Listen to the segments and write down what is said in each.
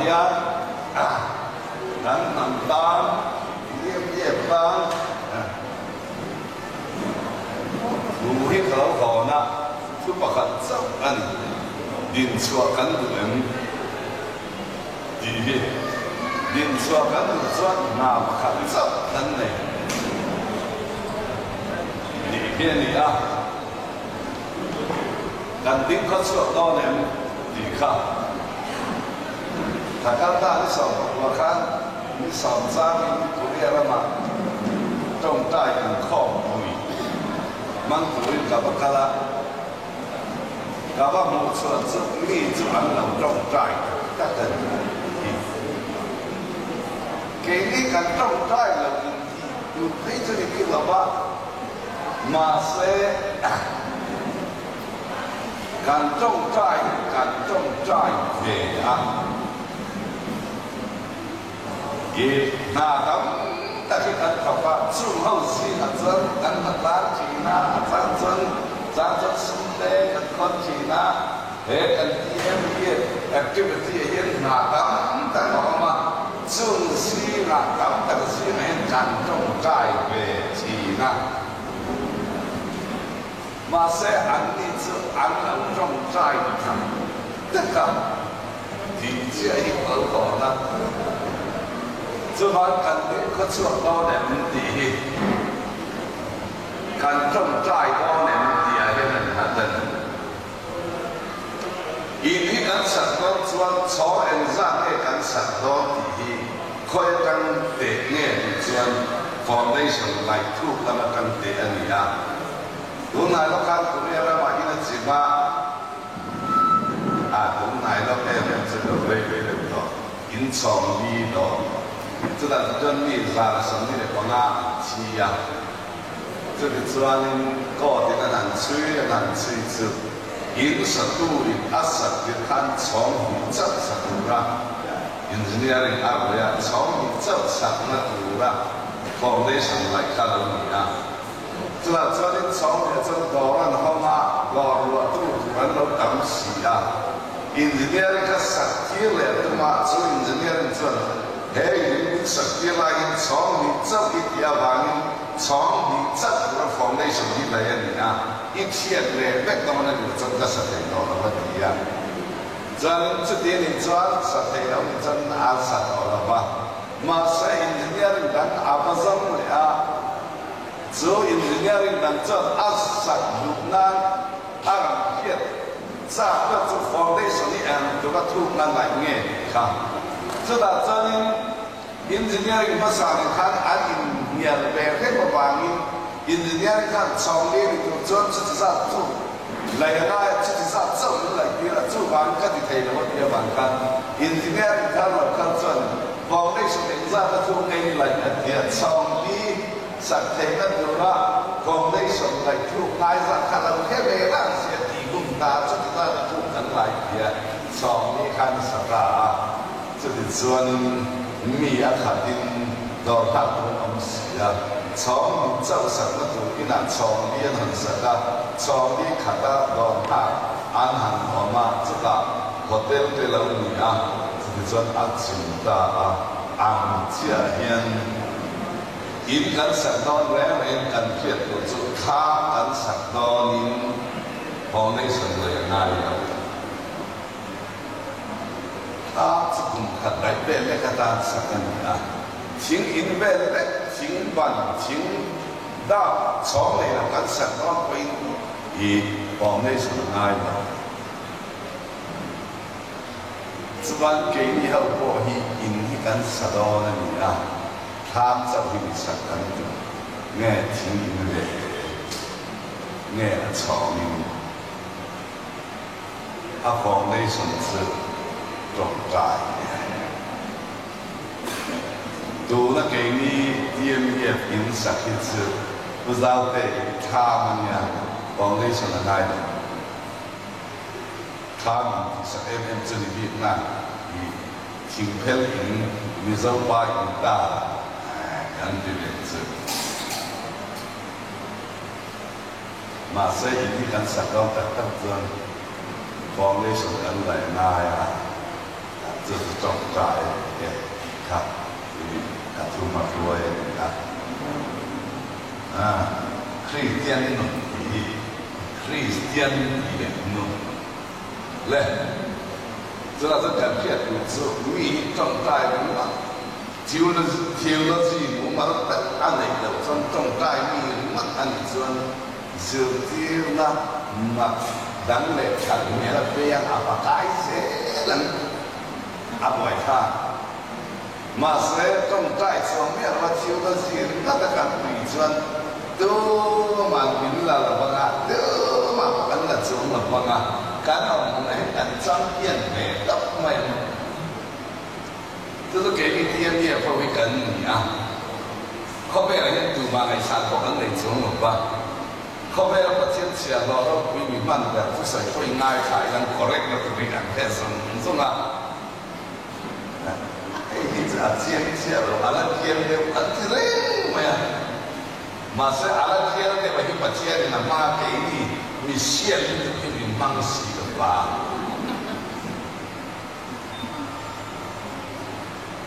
呀，咱南当，夜帮，有迄条河呢，都不肯走安，人错跟人，地迄人错跟转，那不肯走安呢，地片里啊，但顶可错多年，地卡。大家大你上我看，你上山不练了嘛？种菜很靠谱，蛮苦的，搞不搞啦？搞不没错，这米就俺老种菜，得很。给你敢种菜了，有陪着你去了吧？马些敢种菜，对啊。也那当，但是俺头发最后是那真，俺那拉起那咱是的，俺看起那，俺DM那当，但我嘛，最是那当，但是俺干中在为起那，马些俺的是俺能中在看，这个，底下一个可能。这番肯定可错多年地，看中再多年地啊，迄个哈真。因为咱十多专初演上嘅咱十多地，开讲第二专 foundation 来土咁啊，讲第二年啊。本来都看古年啦嘛，因为是嘛啊，本来都喺度这个微微的多，因创意多。这个专利啥生意的光啊，是啊，这个专搞这个难吹出，因十度的10就看从这十度啦，因是你那阿伯呀，从这十那度啦，放在上来看到你啊，这个专利从的这多人好嘛，老路都人都等死啊，因是你那个实际来的嘛，所以是你那专。嘿，你实际来因从你这一条网，从你这个房内手机来你啊，一天嘞，那当然有真个实体到了问题啊。真这点你赚实体了，你真按实到了吧？马上人家人阿不怎么啊？只有人家人赚20难2片，这个做房内手机就个突然来眼看。这大真，因人家人不上看按人家白黑不帮因人家人看从里就做自己上做，来那自己上做来别了做完自己提了我别忙看，因人家人看了看准，房内是人家的做给来的从里实体的做啦，房内是来做，来上看到黑白那些提供大自己上的做能来别，从里看实的啊。这个专米啊，肯定都拍过东西啊。从做什么都伊那从你很实啊，从你看到都拍安行我嘛，这个我对老米啊，这个专真大啊，红这烟，因跟10多年跟撇不住，他跟10多年，房内生活哪里啊，这种很来变那个当什么啊？情因变的情感情到从来跟什么归以往内什么爱的，这番给你后过去因一跟什么的啊，他就会什么的，爱情因的，爱草民，啊，往内什么是。重在，都那给你DMF影响一次，不知道对他们呀，往内什么来的，他们是 MM 这里的那，以挺偏平，你说把影大，感觉也是，马上一定跟上高的特征，往内什么来那呀？这是重。嘛多的Christian 呢，Christian 呢，嘞，这是讲起来就是米种大米嘛，就那是我们按那个种大米嘛，按算就这那嘛，人类看面了这样啊，把改些人啊不爱看。嘛是种大上面嘛，就那是那个讲对转。都嘛明了了吧啊，都嘛本了中了吧啊，刚好我们很张变美的美，就是给你点面会跟你啊，后边人都嘛来参考人来中了吧，后边不坚持啊，老多规矩慢的，不是会挨开人 correct 的会讲太深，是吧？哎，你这坚持了，完了坚持完这嘞么呀？嘛是阿拉天的话，就把天的那妈给你限制给你忙死了吧？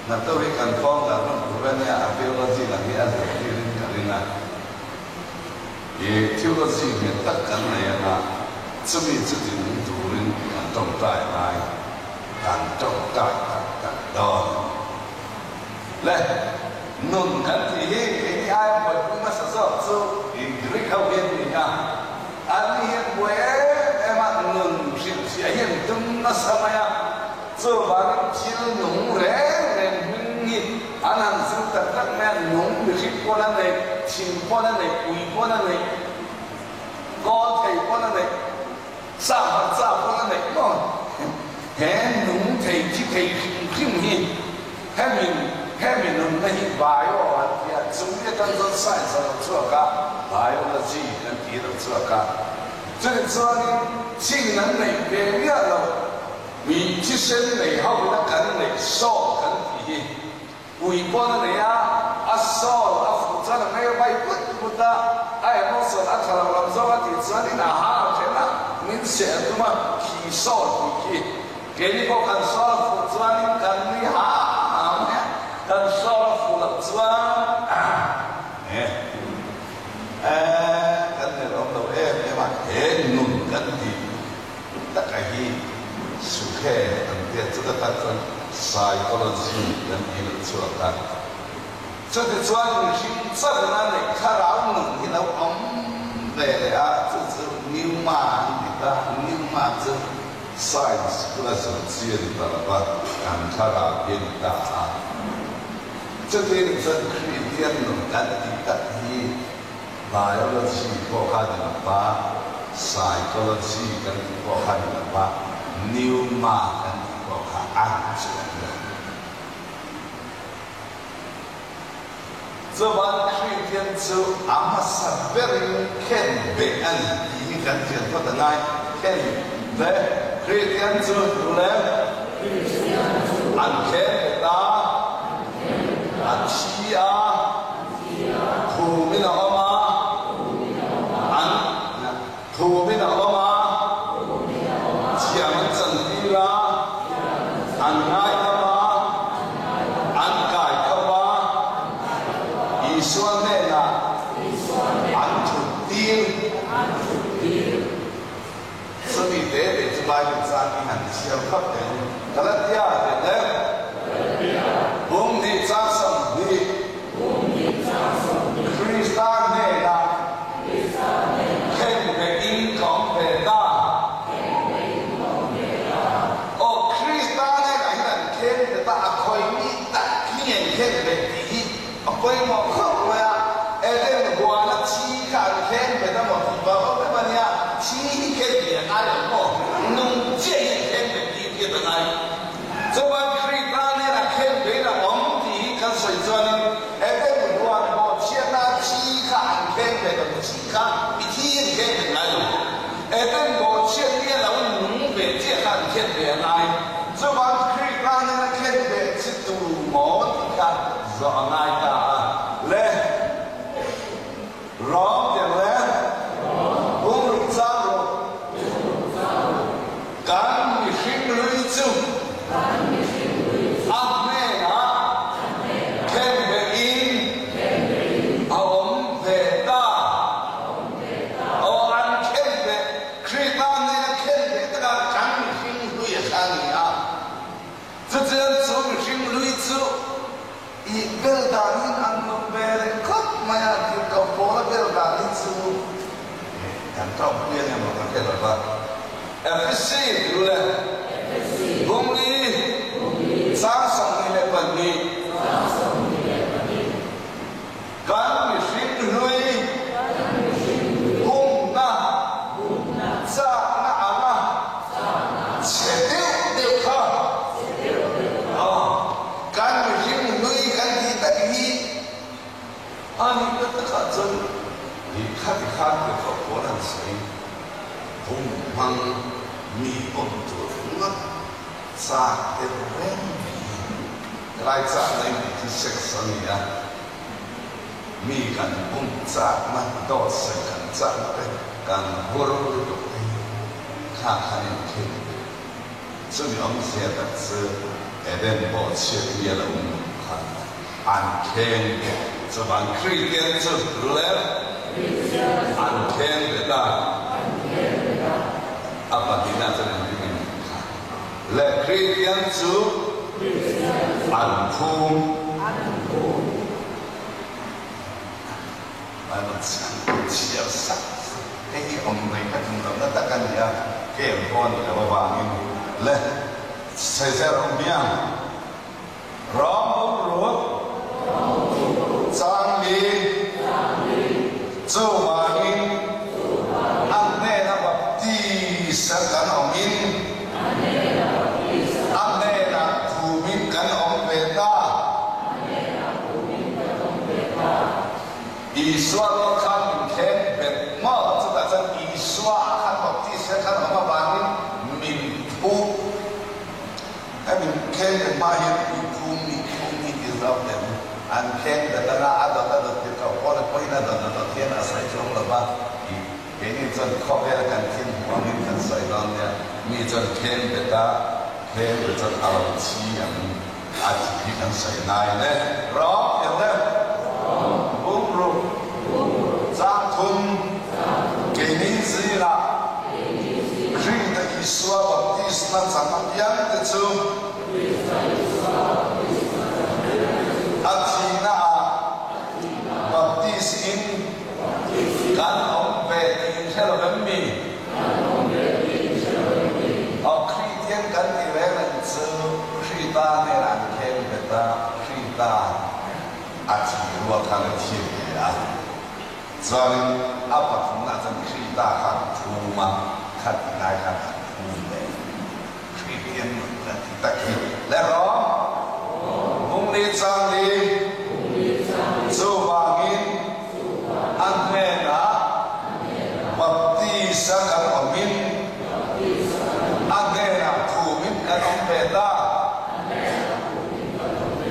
那都会跟风的，不然呢，阿标了这个你阿是这个人啊，也挑了这个得跟来啊，证明自己能做人动带来，感动带到，来。nun kan tihi ini ayam buat rumah sesuatu so diri kau ini ya ani yang buat emak nun si ayam tu nasa maya so barang cil nung reng ini anak sudah tak maya nung beri pola ni cing pola ni kui pola ni kau thei pola ni sa pola ni oh hen nung thei chỉ thei kim hi hem mình nung này bài哦，呀，中间当中赛上做个，还有那技能别的做个，这个做呢，技能呢别样了，你自身呢后面的跟呢少跟体，微观的呢啊少啊负责的没有外不的，哎，我说那他老说我的做的那哈天呐，明显的嘛提少体，给你我看少负责的跟你哈。dan soal fulat suan, kan ni orang tahu memang nun kan di tak lagi suka dia sudah kata psikologi dan ini suatu. Jadi suatu ni sebenarnya kalau nun kita le就是牛马这 science 不然是资源的了吧，看他那边的啊。这边你说可以电动干的的，你哪有个去过看的吧？晒过了去跟过看的吧？牛马跟过看安全的。这完可以电出阿玛萨贝林肯贝恩，第一感觉不得来肯来可以电出来，安肯的啦。西啊，土面的好吗？土面的好吗？讲真的啦，安爱的吗？安改的吗？以说那啦，安土地，所以这里就来个啥呢？小可的，可能第二个呢。Bung ni zasam ni Kristan ne la Ken be in kong be da O Kristan ne la hinan ken be da akoi ni da kien ken be di akoi mo khok ya eden gwa na chi ka ken be da mo di ba ba ba ni ya chi ken be ai mo nung je ken be di ke da nai so ba Kristan ne la ken be da水砖呢？哎，这不多呢，现在期刊看的都期刊，一天看的来了。哎，这我现在了，我500这看的来，这帮可以看那看的是多么的看，热爱的来，让的来，不如走路，干你心里走，阿妹啊。Ken be in beldanin anglo bere kop maya ki ko pola beldanin su kan top dia yang memakai apa efisi dulu lah bumi sang ni lepas ni kan mesti nui bum na sa na ama sedih dekha kan mesti nui kan kita ini ani kita kajen di hati ke kekuatan saya bum mang mi untuk ngat sa tereng lai sa lain di section ya mi kan bum sa man do se kan sa kan huru do ka kan ke这两些的是eden bo che ye lo kan an ken这帮 Christian 这了an ken的apa kita sedang ingin le Christian tu antum macam siapa ini orang mereka tentang katakan dia kehebohan kalau bangin le saya rumia ramurut canggih cumangin aneh apa sekan omin anena tumin kan om beta iswa kan ken bet mo kita kan iswa kan bukti sekan om bangin min tu kami ken mahir itu mi disrupt them an ken datang ada kita orang poin ada tiada asal jom lepas ini jadi kopi kan tim wangi kan sayangnya ini jadi ken beta ken jadi alam siang aji kan sayang ne roh yang ne bumru jantung kini zila Krista Iswa baptisma sama yang itu atina baptisin kan om kalau kami, Kristen kan diwelang se Krista nelan ken beta Krista aji luar kan tiada. Soalnya apa pun nak Krista kan cuma kan naikkan cuma Kristen kan kita lero mungkin cari subangin anena baptisa kan omin agena tumin kan om beta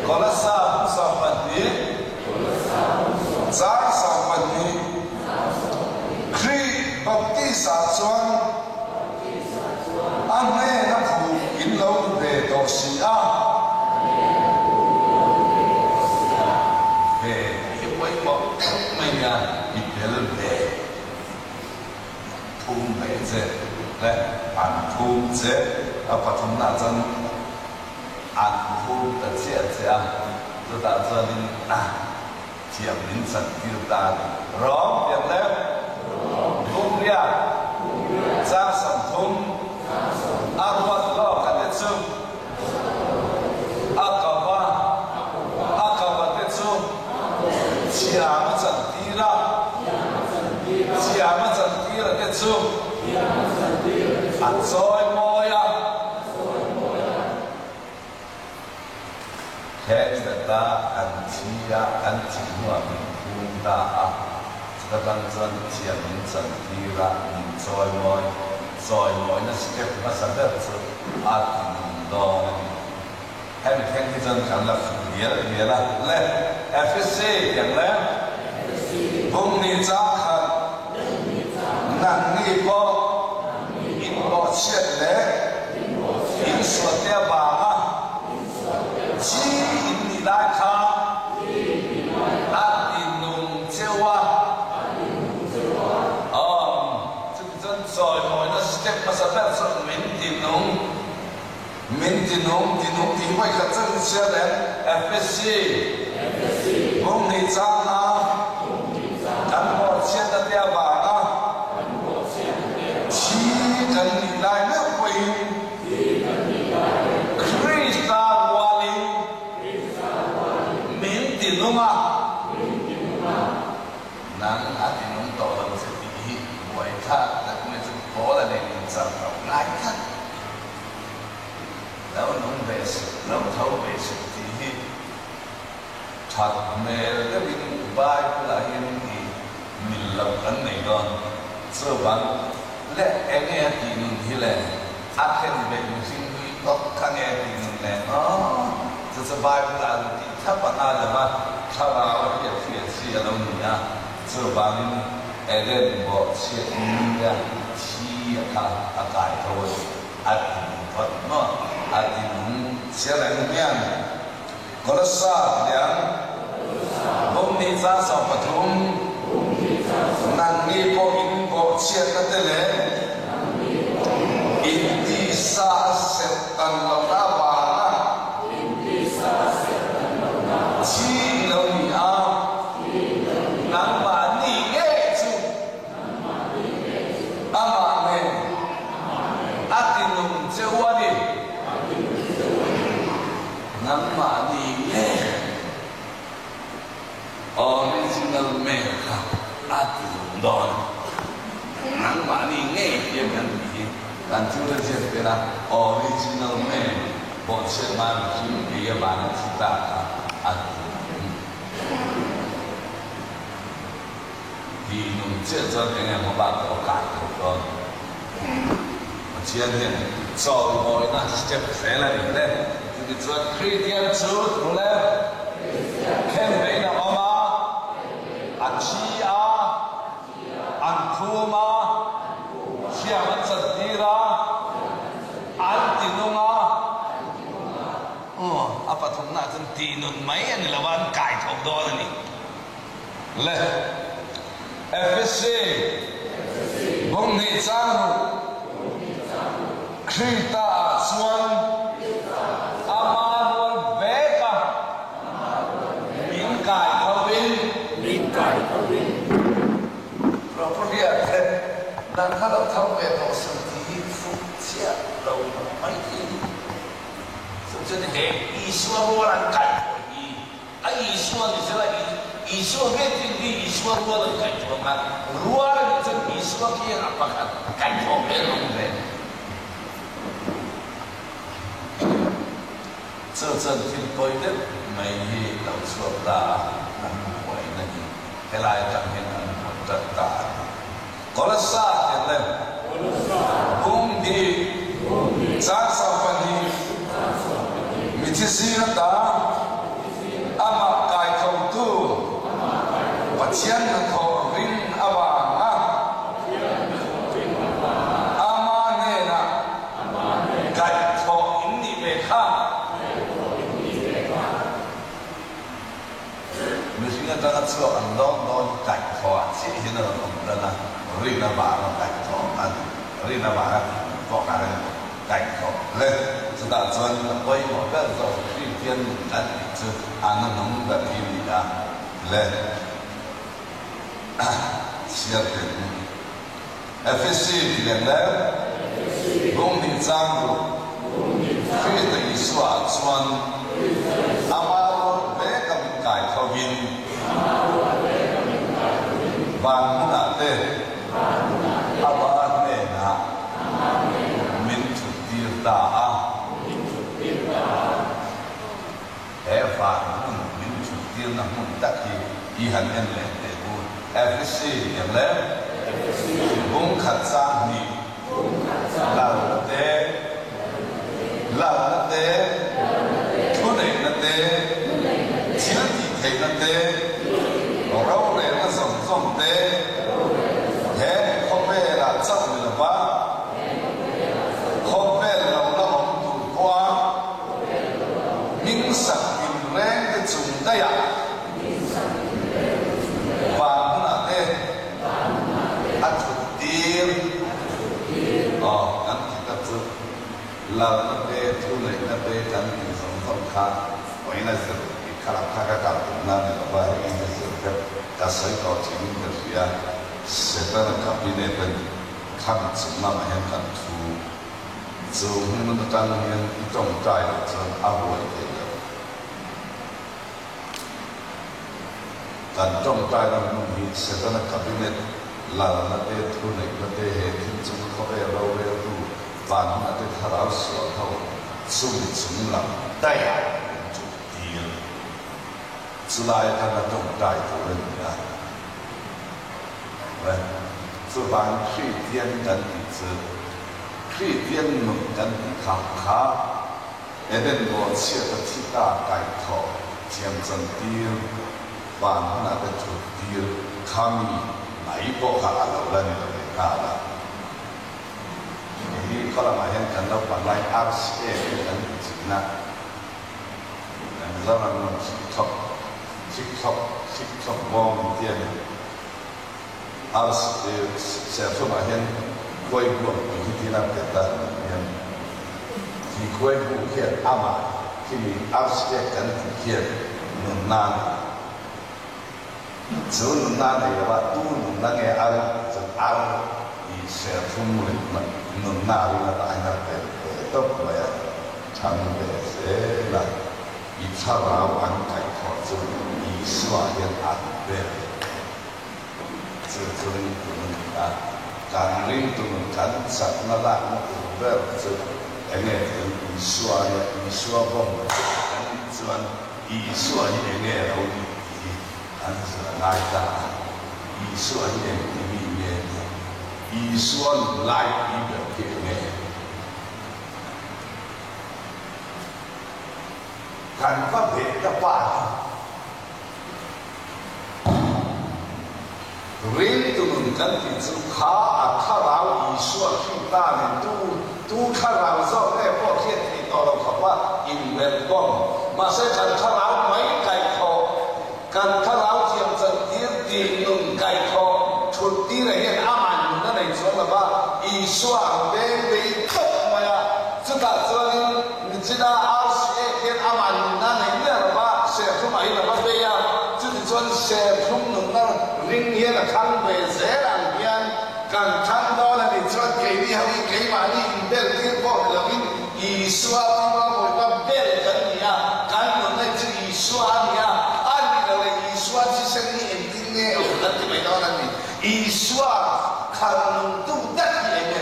kalau sahabat ni kri baptisa cuan agena tumin lau beto sia ibu mainnya ibel be美者来安土者不同那种安土的姐姐就到这里讲民生就大的容易了公量加上通阿多老干的走阿高巴的走讲整地了讲整地了的走Ansoy moya, kita antia minta sekarang jangan sendiri ansoy moy na sikap masalah tu dong. Kami kita jangan dia lah, le FSC yang le, bumi jangan nangi bo. 现在，因所的吧，基因你来看，安定农这这个真在我那是这不是那是民地农地会可真些人 FSC。梦里长啊，看我现在的吧啊，七人里来了回，克里斯塔瓦林，缅甸龙啊，南阿甸龙到了这里，我一看，那我们就过了那个长老来看。แล้วน้องเบสแล้วเขาเบสที่ชัดเมลก็วิ่งไปเพื่อเห็นที่มิลล์กันในก่อนส่วนและเอ็งเอ็ที่นู่นที่แหละอาเคนเป็นสิ่งที่ตกข้างเอ็ที่นู่นแหละอ๋อจะสบายเวลาที่ถ้าปัญหาจะมาถ้าเราเรียกเสียเสียแล้วเนี่ยส่วนเอ็งบอกเสียเนี่ยที่อากาศเขาอัดพัดเนาะอาทิตย์เสียแรงเงี้ยก็รักษาอย่างบุญนิจาสาวปฐุมนั่งมีโบอินโบเชียกันเตเลอินดีซาเสตันลาบาชีโนนีอานังมานีเอจูอามาเมอาทิตย์นุ่มเจ้าวันนี้น้ำมันนี่เองออริจินัลเมครับอาทิตย์ดอนน้ำมันนี่เองเพียงกันดีการที่เราจะเป็นออริจินัลเมบอกเชื่อมันที่เบียบานที่ตาอาทิตย์ที่นุ่มเจ้าจะเป็นยังไงบ้างโอกาสของเรา前天早我那是这不来了的，这个做开店做出来，看没那好吗？安琪啊，安图吗？像我这地啦，安地弄啊，阿爸从那阵地弄没人了，玩改头多了你，来 ，FSC， 梦内张路。Kita Swan Amarwan Veka Mingkai Kawin Propriet dan kalau tahu itu sendiri fungsi lalu macam sebenarnya isu orang kaya ini, isu ni selain isu ini isu orang kaya orang luar itu isu yang apa kan kaya orang这阵天规的每日都出大能为那里，后来就变成很大。过了3天呢，工地早上班的，每天洗了打，阿妈盖头土，把钱的头领阿爸啊，阿妈呢盖头引你别看。咱个做很多改头啊，现在那我们那瑞那把那改头啊，瑞那把那做啥呢？改头，来，知道专规模的做一天咱是按那农的比例啊，来，写的，FSC 点的，工地账目，非得说专，阿妈别个改头边。Bangun ate, abad mena, mintu tirta, mintu tirna muntaki, ihan enle bu, FSC yang le, bung khatsa ni, laute, tunai nate, cilti thei nate. Rau này nó rộng thế, thế không về là chậm nữa ba, không về là nó không đủ qua, minh sắc in lên cái chúng đây à, và nó là thế, ăn thực tiêm, ăn thì các thứ, là nó thế thu này nó thế chẳng những sống khác, vậy là sự 较人较感动，咱就把迄个就是甲水果前面就是啊，适当的甲边那边看住，慢慢向干出，做迄么多当年一种在做阿伯的个，但种在咱弄去适当的甲边那人那啲土地嗰啲係天中嗰啲老嘅都，凡那啲他老時候，種人帶就低了。之來他那種帶就人啊，喂，這幫水電跟地子，水電能跟地卡，一定我切得起大蓋頭，漸漸低，凡那個就低，卡米買波卡老了你都沒卡了。你可能買現看到本來20跟錢啦，咱們用TikTok 網店寫出買現貴婦比起那別的面，是貴婦片阿媽，佢20跟片能拿。只能拿那个吧，都能那个按就按以社父母的能拿那个大那个都不要，常的是啦，以查拉完改考就以刷点按的，这可能不能啊，干领都能干啥那那不要这，那个以刷不，干专以刷那个老的。但是来的，艺术一点里面，艺术来一个里面，看法别的吧，人都能跟你做他老艺术去大呢，都他老说那破天地到了可怕，因为讲，马上看他老没改头。การถ้าเราเทียมจะตีหนุ่มไก่ทองชุดที่ไหนเนี่ยอามันนั่นในส่วนแบบว่าอีสว่างเบบีทุกมาอ่ะจุดนั้นส่วนนี้จุดนั้นเอาเสียเห็นอามันนั่นในเนี่ยแบบว่าเสียทุ่มอะไรแบบว่าเบียจุดส่วนเสียทุ่มหนุ่มนั่นริงเฮียนะทั้งเบเสียหลังเฮียนการทั้งดอนในส่วนเกี่ยวนี่เขาอีเกี่ยวมานี่เบลที่พวกเราอีสว่างที่ว่าคนก็เบลกันเนี่ยการหนุ่มในจุดอีสว่างเนี่ย说起生意很低呢，我那就没到那里。艺术啊，看都得点的，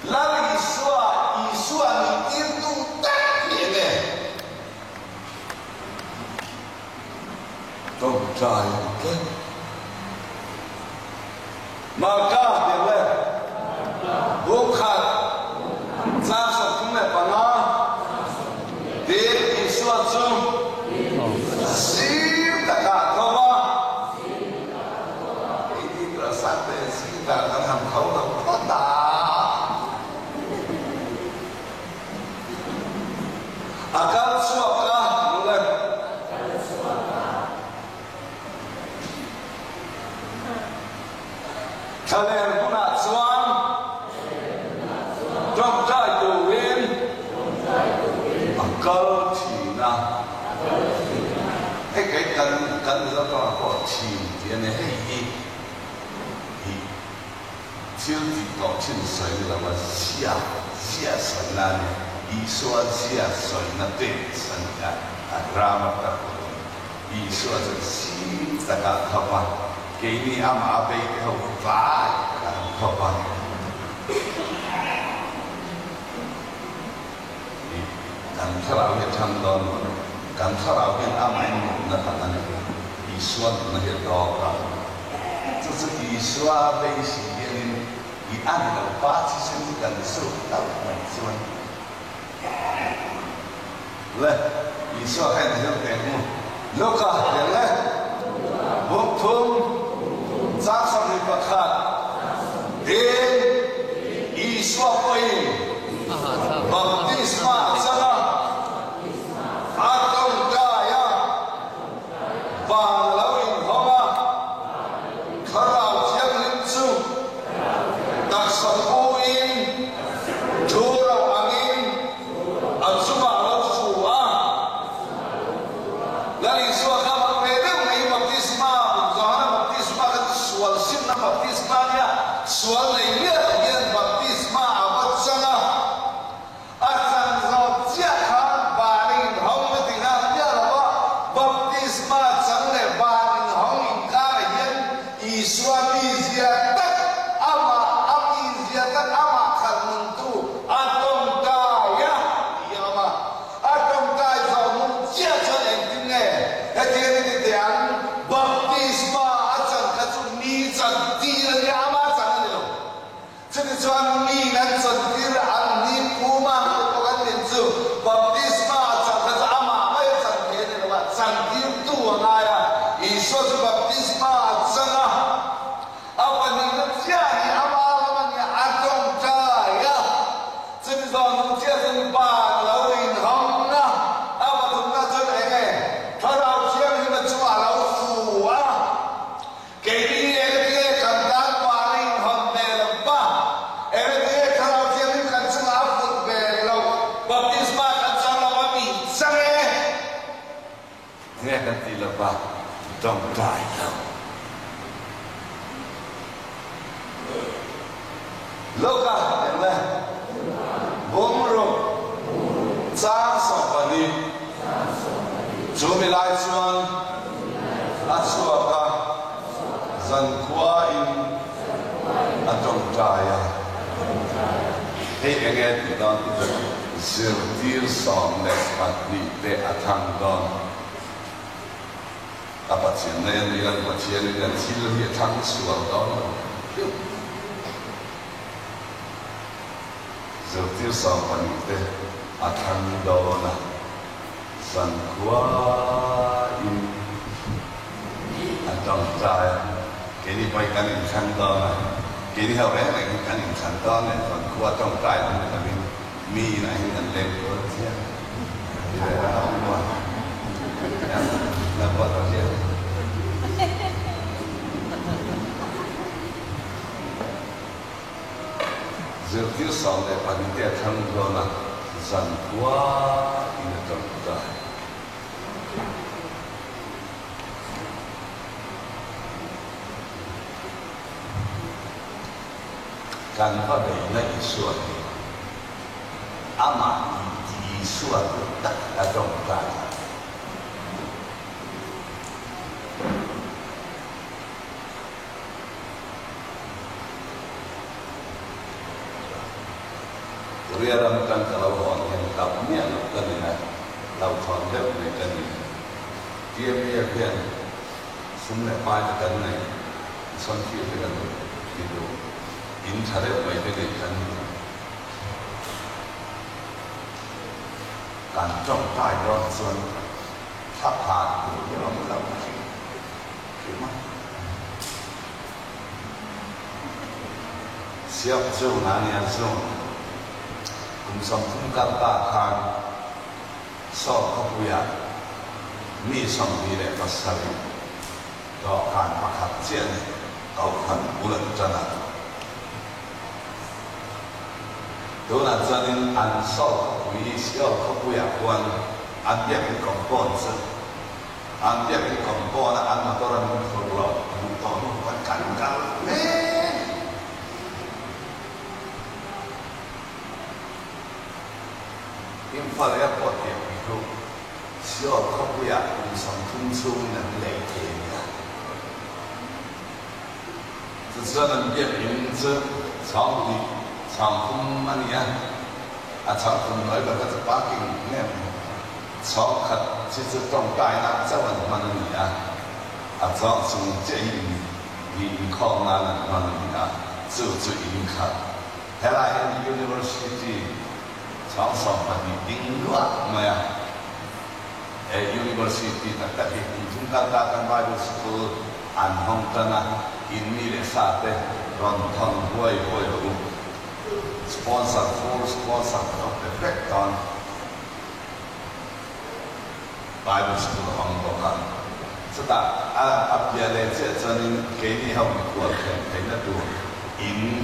那艺术啊，你都得点的，都这样的，马嘎对不对？不看，咱说怎么办啊？对，艺术中。大家好吗？一个三百四大家看头都不大。阿刚说啊，对不对？他连不拿砖，装在有人，阿高提呐。迄个跟那个个秋天的迄秋季到秋水那么下水那里，伊说下水那对水啊拉嘛的，伊说是西这个好吧，给你阿妈背后发好吧，咱看老也差不多了。การถ้าเราเป็นอาไม่หนุนนะครับนั่นอีส่วนนั่นเองก็就是อีส่วนเป็นสิ่งที่อีอันเราป้าที่สิ่งกันสู้เราไม่ส่วนเลยอีส่วนให้เรื่องแต่งลูกก็เห็นเลยบุพเพจ้าสมิปะขัดเดินอีส่วนไปบัพติศมาสักatau daya balawin homa karau siang linsu tak sembuhin curau angin asuma lau suah nghe cái gì là ba trong trại đâu lâu cả em này bom rồng cha sòng bani chú mi lai chuan asuaka dân qua in trong trại à hey anh em thì đó siêu tiêu sòng này bắt đi để thằng đó apa chuyện này anh làm apa chuyện này anh chỉ là việc thằng suốt đó siêu tiêu sòng bắt đi để thằng đó là dân qua in trong trại cái đi bay cái này thằng đó là cái đi học đấy này cái này thằng đó này còn qua trong trại này là mình mi này hình lên của thiên thì là không mà là what was it giờ tiêu sòng để bắt đi thằng đó là dân qua in trong trại kan pa na isuat ama di isuat tak atong kan riaram kan kalau orang yang kapnya kan ini lau thon lep này kan ini dia dia kan sumne pai kan này son kia kan itu in thare mai be de kan trong tai đó xuân thắp hạt của cái lòng lòng hiểu không siap châu nani an châu cùng song phun cát ta khan so khóc ya mi song đi để phát sinh đó khan phát triển cầu khẩn bulan chân à đó là cho nên ăn sâu quý siêu không cóyak quan ăn biết cái công bón sự ăn biết cái công bón là ăn mà tôi làm một lọ một tỏ một con cảnh cao nè nhưng phải là có tiền cái siêu không có yak cùng sống thung chung là lệ thế nha cho nên biết những thứ sau đi长风嘛你啊，长风来个个是八斤呢，草克其实种带那这问嘛你啊，早从这银行啊嘛你啊，做银行，后来university 长上嘛你英国嘛呀，university 那个中间大干Bible school 安红镇啊，印尼的啥的，软糖会有。sponsor full sponsor of the effect on Bible school on local. So that up here let's say turning Kenny how we call campaign to in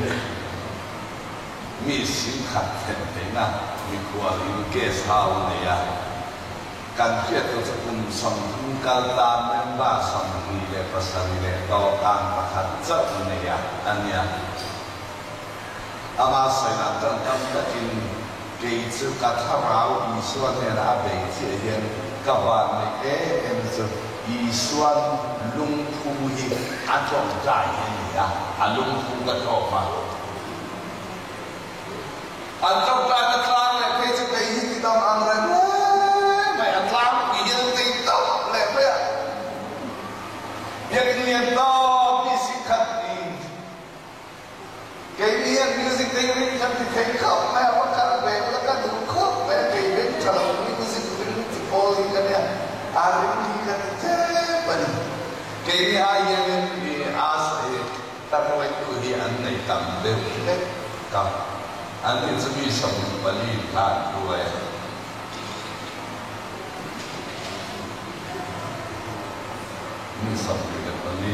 mi sim khat campaign na we call in guest house ne ya kan kia to kum som kum kal ta member som ni le pasal ni le to kan pakhat cha ne ya ania ama sai na tan tam ta in ke chu ka tha rao i suan ne la be che hian ka wa ne em chu i suan lung phu hi a chong dai ni ya a lung phu ka to ma a chong dai ka tlang le ke chu ke hi ti dong ang ra mai a tlang ki hi ti to le pe ya ni to ki si khat cái music thing này chẳng thì thấy khóc mẹ vẫn cả về vẫn cả đủ khóc mẹ cái bên chờ music thing thì cô đi cái này đi cái thế vậy cái này ai yên thì sai ta nói tôi đi ăn này tầm đều đấy tầm ăn thì sẽ bị sống và đi làm đuôi mình sống thì được và đi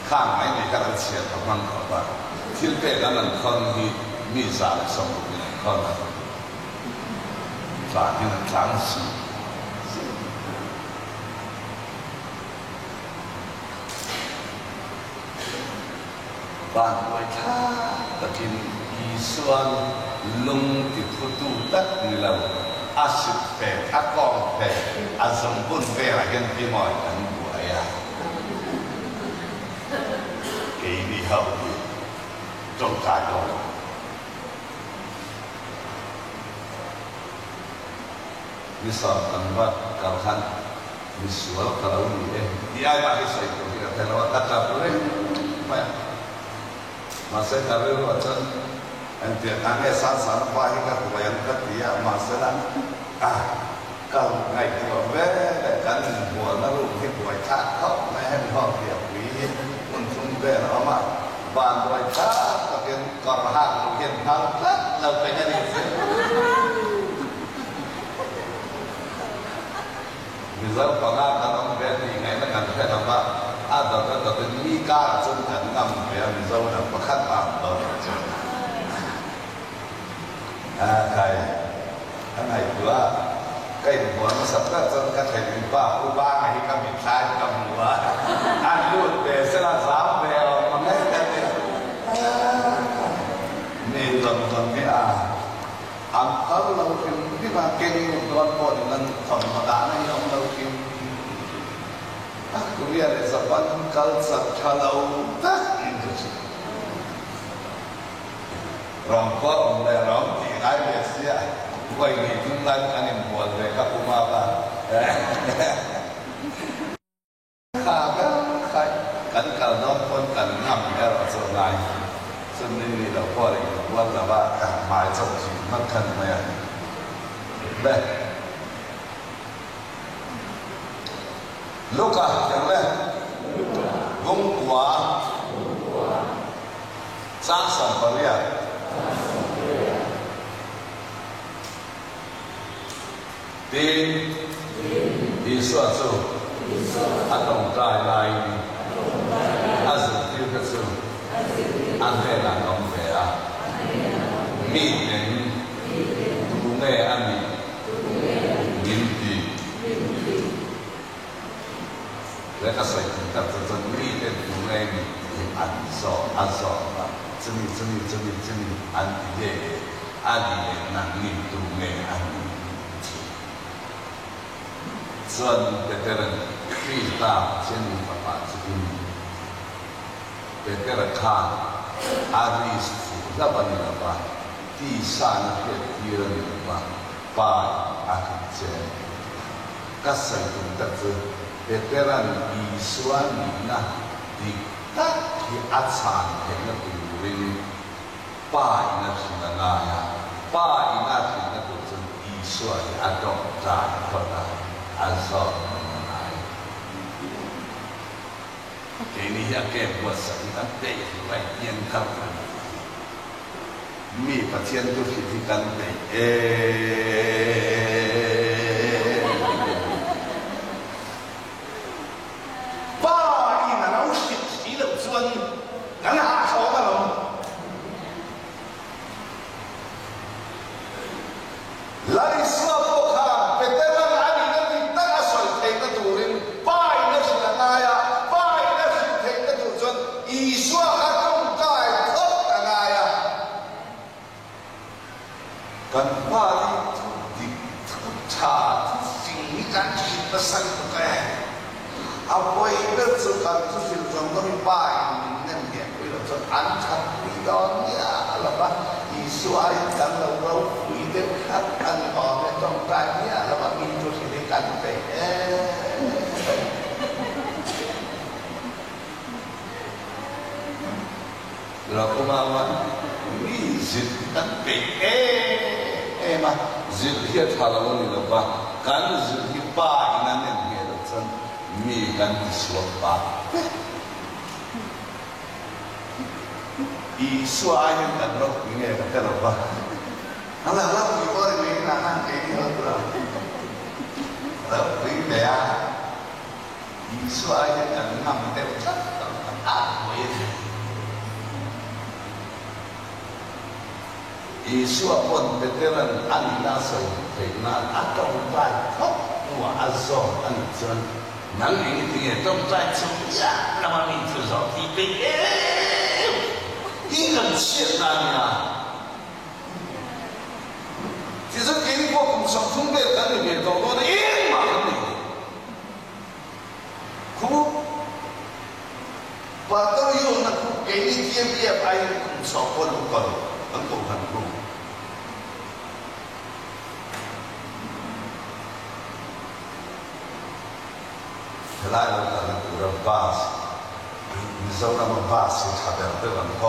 khang mấy này các anh chị em không có thiên bệ là lần con thì mi giả lại sống một cái con là giả như là trắng xì bạn với tha tất nhiên ý xuân lung thì phụ tu tất như là asip về thác con về dùng vun về là nhân viên mọi cảnh của ai cái đi hậu trong trái đó đi sớm ăn vặt cầu khăn đi xuống cầu đâu đi ai mà đi sấy cũng đi theo nó cắt cắt rồi đấy mà sẽ cắt rồi mà chân anh tiện anh nghe sáng sáng qua cái cắt của anh cắt thì mà sẽ là cầu ngày của bé để cắt của nó luôn cái của chát khóc mẹ em họ hiểu quý quân chúng về nó mà bàn rồi chát cái còn hàng hiện hàng rất là cái này bây giờ còn là ông bé thì ngày nó cần phải làm sao đó là cái mi ca chân thành ngầm về bây giờ là có khát vọng đó cái này vừa cái của nó sắp ra chân cái thầy mình ba cô ba ngày cái mình sai cầm của ăn luôn để sẽ là giáo về mà ngay cái này nên dần cái ang kalau di makin tuan pun dengan sama ni ông lâu kim aku lihat zaman kal kalau tak rongkot mulai rong di ai biasa quay ni tinggal anh em buat mereka kumapa kan kalau nonton kan ngam era selai sendiriเราพอเลยว่าเราว่าหมายจบที่มันคันไหมเลยลูกอะอย่างไรวงกว่าสร้างสรรค์ปริยัติดีดีส่วนสูงอันตรงใจลายอันสุดที่กระสุนอันเรื่องน้องเสียมีหนึ่งดูแง่อันนี้ยินดีแล้วก็ใส่ถึงกับจนมีเป็นดูแง่มีอันสองจะมีอันเดียอันนี้นั่งมีดูแง่อันนี้ส่วนเป็นเรื่องที่ตามเช่นประมาณสิ่งเป็นเรื่องข้างอาริสฟูรับบันนี้ละบ้างที่สานเพื่อที่เรื่องนี้ละบ้างป่าอาคิเจก็ใส่ถุงตะเกียบเป็นเรื่องอีส่วนนี้นะที่ตัดที่อาจารย์เห็นแล้วดูเรื่องป่าอินาทีนั้นนะป่าอินาทีนั้นก็จะอีส่วนอาดองใจคนละอาซอini yang kepuasa kita teh, baik yang kapan. Mi pasien tu fisikan teh. Bah, ini nak usik hidup suan, kan asal kalau. Lari suatu kan, veteran ani nanti tak asal tengah turun, bah ini sudah ngaya. ý xua các công tài thấp cả ngài cần qua đi trả chính cái chuyện nó sanh của cái quay đất sự cần sự sự trong đó bị bài nên hiện bây giờ cho ăn chặt đi đó nhá là ba ý xua ai cần lâu quý đến khác ăn họ để trong trái nhá là ba mình cho sự đi cần để rồi cô mà nghĩ dịch tận bị mà dịch hiện thà là mình là ba cắn dịch thì ba nên nên nghe được chân mi cắn thì xuống ba ý xua ai nhưng cắn nó nghe cái là ba nó là lắm thì có mình là hàng cái hơn rồi quý mẹ ý xua ai nhưng cắn nằm theo chất ác quỷ Yesus pun veteran anasa dengan atau baik wa azam anjan nang ini dia trong trai chung ya nama mình thử rõ thì bị 你很欠难呀。其实给你我共上通别跟里面多多的赢嘛，跟你，苦，把都有那苦给你天别爱共上我都搞，很苦很苦。后来我可能读了80，你说那么80差点对我们讲，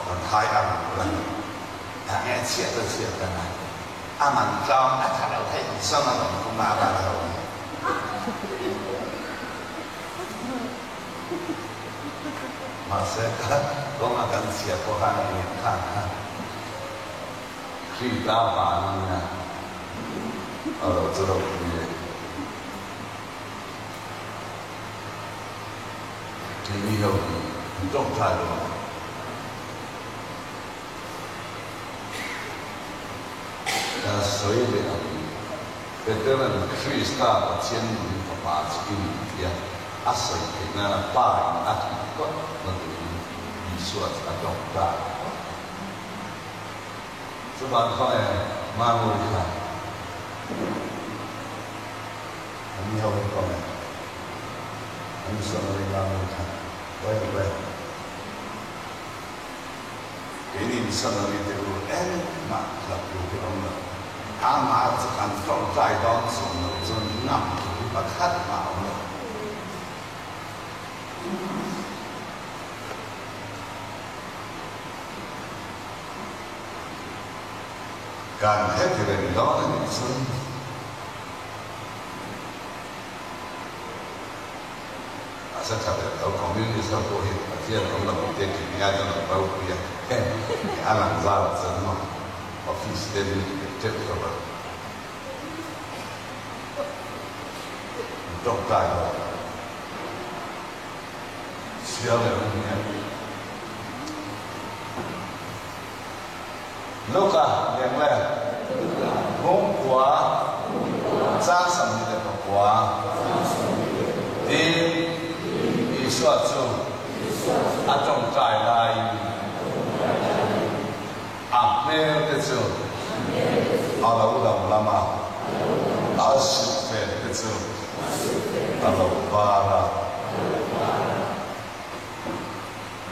很太阳了，哎，切都切的呢。阿文章一睇樓梯而生啊，咁麻煩啦。馬石講下緊切嗰間嘢睇下，去打扮啊，知道嘢。你以後唔中態喎。所以的，这个人去star的监狱和把这个物件，水平啊，把那个艺术啊重大，这把块蛮厉害，你好，各位，你说的蛮厉害，喂，给你说的这个嘛，那有可能。阿妈只看状态当中的真难，把看嘛了。การให้ที่เป็นร้อนนี่ซึ่งอาจจะทำให้เราของนี้สักตัวเห็นที่เราเราเด็กที่อาจจะเราเปลี่ยนแค่อาหลังซาลซึ่งเนาะออฟฟิศเดลิเจ็บตัวต้องตายเชื่อเลยเนี่ยลูกอะอย่างแรกงงกว่าจ้างสามีได้กว่าดีอีสวดจูอาจงใจได้อ่ะเมื่อเจ้าเอาละอุดมละมาเอาสิบเฟรเจ้าAllah Bara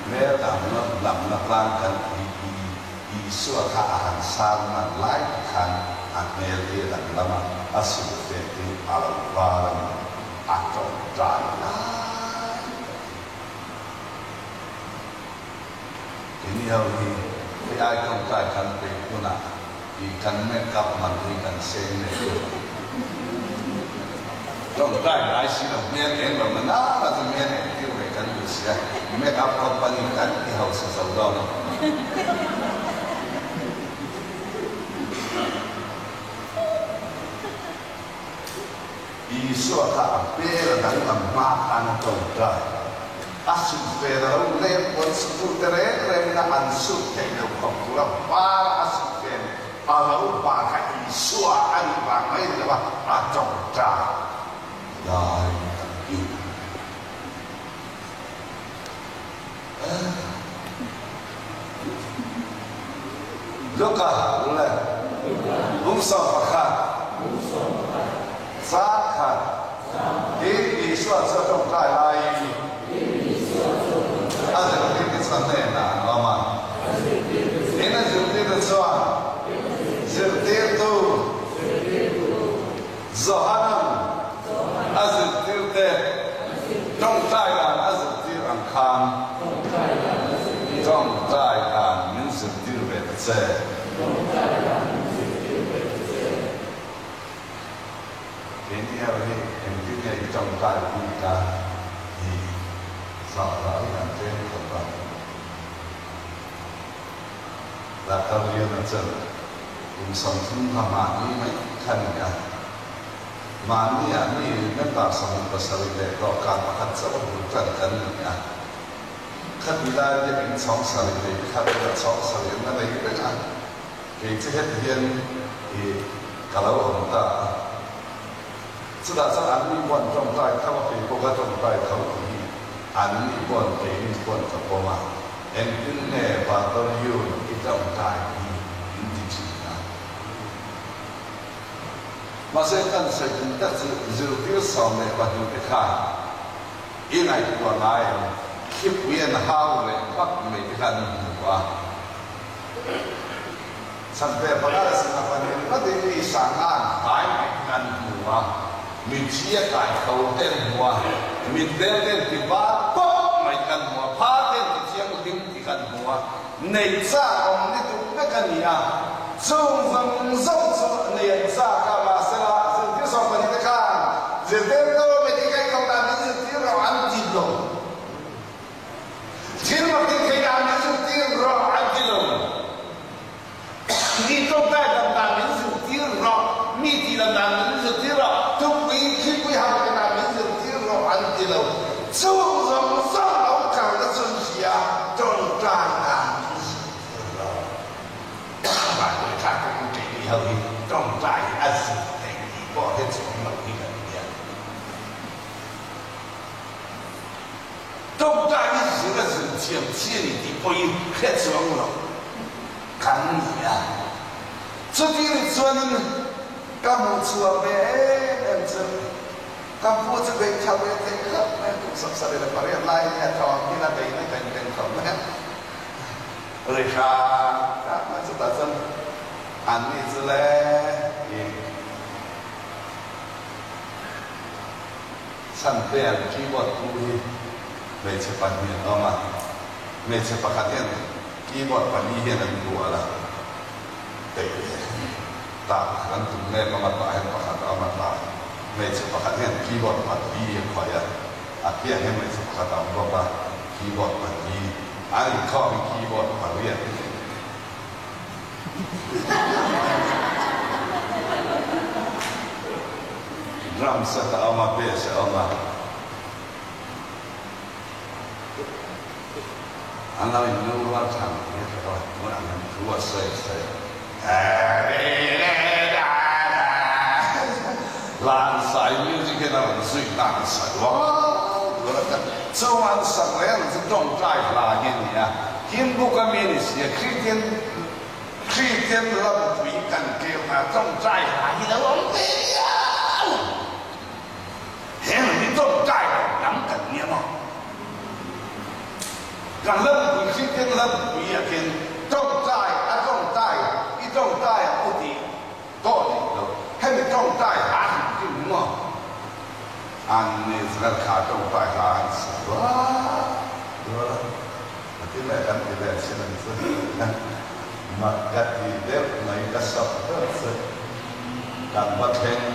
mereka melakukan suatu ahansan laikan amelia dan lama asal dari Allah Bara atau dana ini hari kita akan berguna ikan mereka memberikan seniต้องได้หลายสิ่งเมียเองแบบนั้นเราจะเมียเนี่ยที่เรากันอยู่เสียไม่กับคอมพานีกันที่เขาสื่อสารเราเนาะอีส่วนที่เปรี้ยวดังมันมากอันตรงได้อาสุเปรี้ยวเล่นบนสุดเร่เร่งอันสุดเที่ยวของเราบ้าอาสุเปรี้ยวเราบ้ากับอีส่วนอันบางไม่เรียกว่าอาจงใจได้อีกลูกอะเลยลุงสอบประคันสักขันอีส่วนจะต้องได้อะไรอาจจะเป็นที่สันเนนะเรามานี่นั่นจุดที่เป็นส่วนจุดที่ตัวZohanam azirtirte trong tai đàn azirtir angkhan trong tai đàn những zirtir về xe đến theo thì hình thức này trong tai của ta thì rõ rõ là trên cộng đồng là cao liên là chân cùng sống chung hòa mạng như mấy thân cả màนี่นี่นั่นตามสมุนภาษาเลยก็การมาคัดสมุนกันกันเนี่ยคัดวิลาจะเป็นสองสาลีคัดเป็นสองสาลีนั่นเองเป็นอันเกี่ยวกับเรื่องที่กล่าวถึงตาสุดท้ายอันนี้ควรจงใจถ้าว่าเป็นพวกจงใจเขาที่อันนี้ควรเป็นควรจะประมาณ em tin nè và tôi yêu cái trong trái những gì chỉ là mà sẽ cần sẽ chúng ta dự tiêu sau này và chúng ta khai ý này của ngài khi quyền hao này bắt mình cái hành qua sampai pada senapan ini nanti di sana baik dengan mua min chia kai khâu tên mua min tên tiba pop mai kan mua pha tên thì chia một tiếng thì kan mua này ra ông này tụi cái cái gì à sông sông này ra cả mà sẽ là sự tiếp sau phần cái khác sự tiếp đâu mấy cái câu ta nói sự tiếp rồi ăn thịt rồi chỉ một cái làm cái sự tiếp rồi ăn thịt rồi đi trong tay làm những sự tiếp rồi mi thì làm những sự tiếp rồi trong khi quý học cái làm những sự tiếp rồi ăn thịt rồi sông lão cả cái sự gì à trong trang làm và người ta cũng chỉ đi hơi trong trái ăn sự thì bỏ hết xuống mà đi gần nhà trong trái cái sự là sự chiếm chia thì bỏ hết xuống rồi cắn gì à trước khi đi xuân các một chùa bé em chân các vua sẽ về chào về thế khắp em cũng sắp sắp để bảo hiện lại nhà trò như là đấy nó thành khổng hết rồi ra các mà chúng ta dân ăn đi chứ lẽ sẵn tiền khi bọn tu đi về chế bản hiện đó mà về chế bản khát hiện khi bọn bản đi hiện là đùa là để tạo khả năng tụi em mà mặt bài hay khả năng mặt bài về chế bản khát hiện khi bọn bản đi hiện khỏi à kia hay về chế khả năng đó mà khi bọn bản đi anh có bị keyboard mà biết drum set ama bass ama anh nói nhiều quá thằng biết rồi muốn ăn thua say làm sai music cái nào suy làm sai wow sau anh sang lên thì trong trái là như thế này hiến bốc cái miếng gì Christian làm tùy cần kêu mà trong trái là như thế ông thế thế là đi trong trái nắm cần nhiều mà càng lần tùy Christian lần tùy cái trong trái ít trong trái có gì có gì đâu hay là trong trái ăn cái gì mà anh Israel khá trong tay là anh sao đó cái này em thì để xin anh mà cái gì đẹp này cái sập đó sẽ làm bất hen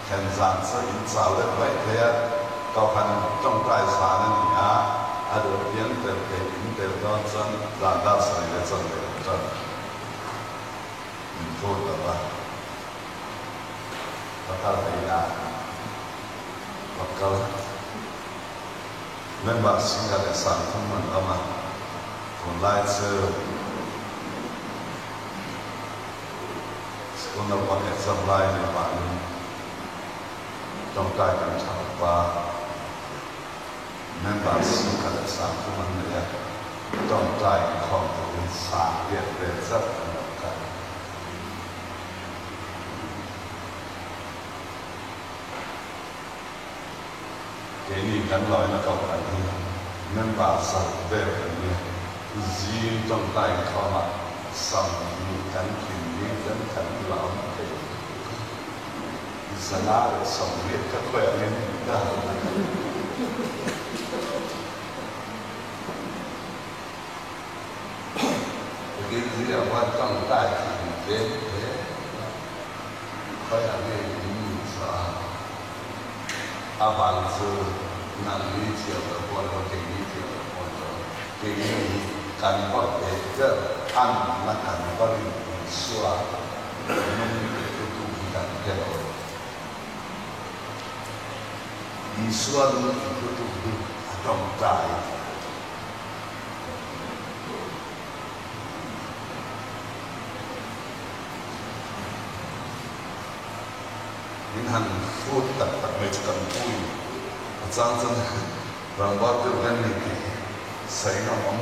hen giang sẽ in sao đấy vậy thế có phần trong tay sao này à ở đó biến từ cái in từ đó chân làm đó sai là chân để chân thôi đó bakal ada bakal member singkat esan teman ama online se sekolah pakai exam lain yang paling trong tay kan chapa member singkat esan teman ya trong tay không có sáng biệt về rất cái này gắn nói là cầu phải nên bà sợ về phần này gì trong tay khó mà xong như cắn kìm như dẫn khẩn lão cái giờ lá để xong biết các khỏe lên đó cái gì là quan trọng tại thì đến thế khỏe lên như sao avanço na mídia da bola que mídia da bola que kan poder an na kan bari sua nung itu kan kero isua nung itu trong tai in han phút tập mấy chục cần vui trang chân rằng bao tiêu cái này 谁呢？我们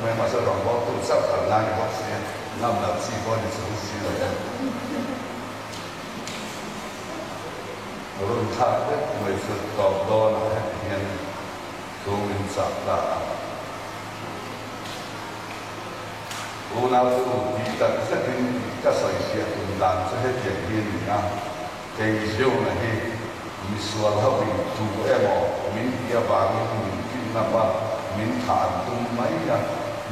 没马上让我都上很难有时间，那么几个你熟悉了。无论他的为是多多那天都因啥啦，有那有伊但这边甲随时分担这些电影啊，继续呢去伊说后面做诶无，民地啊把民民那把民谈都没啊，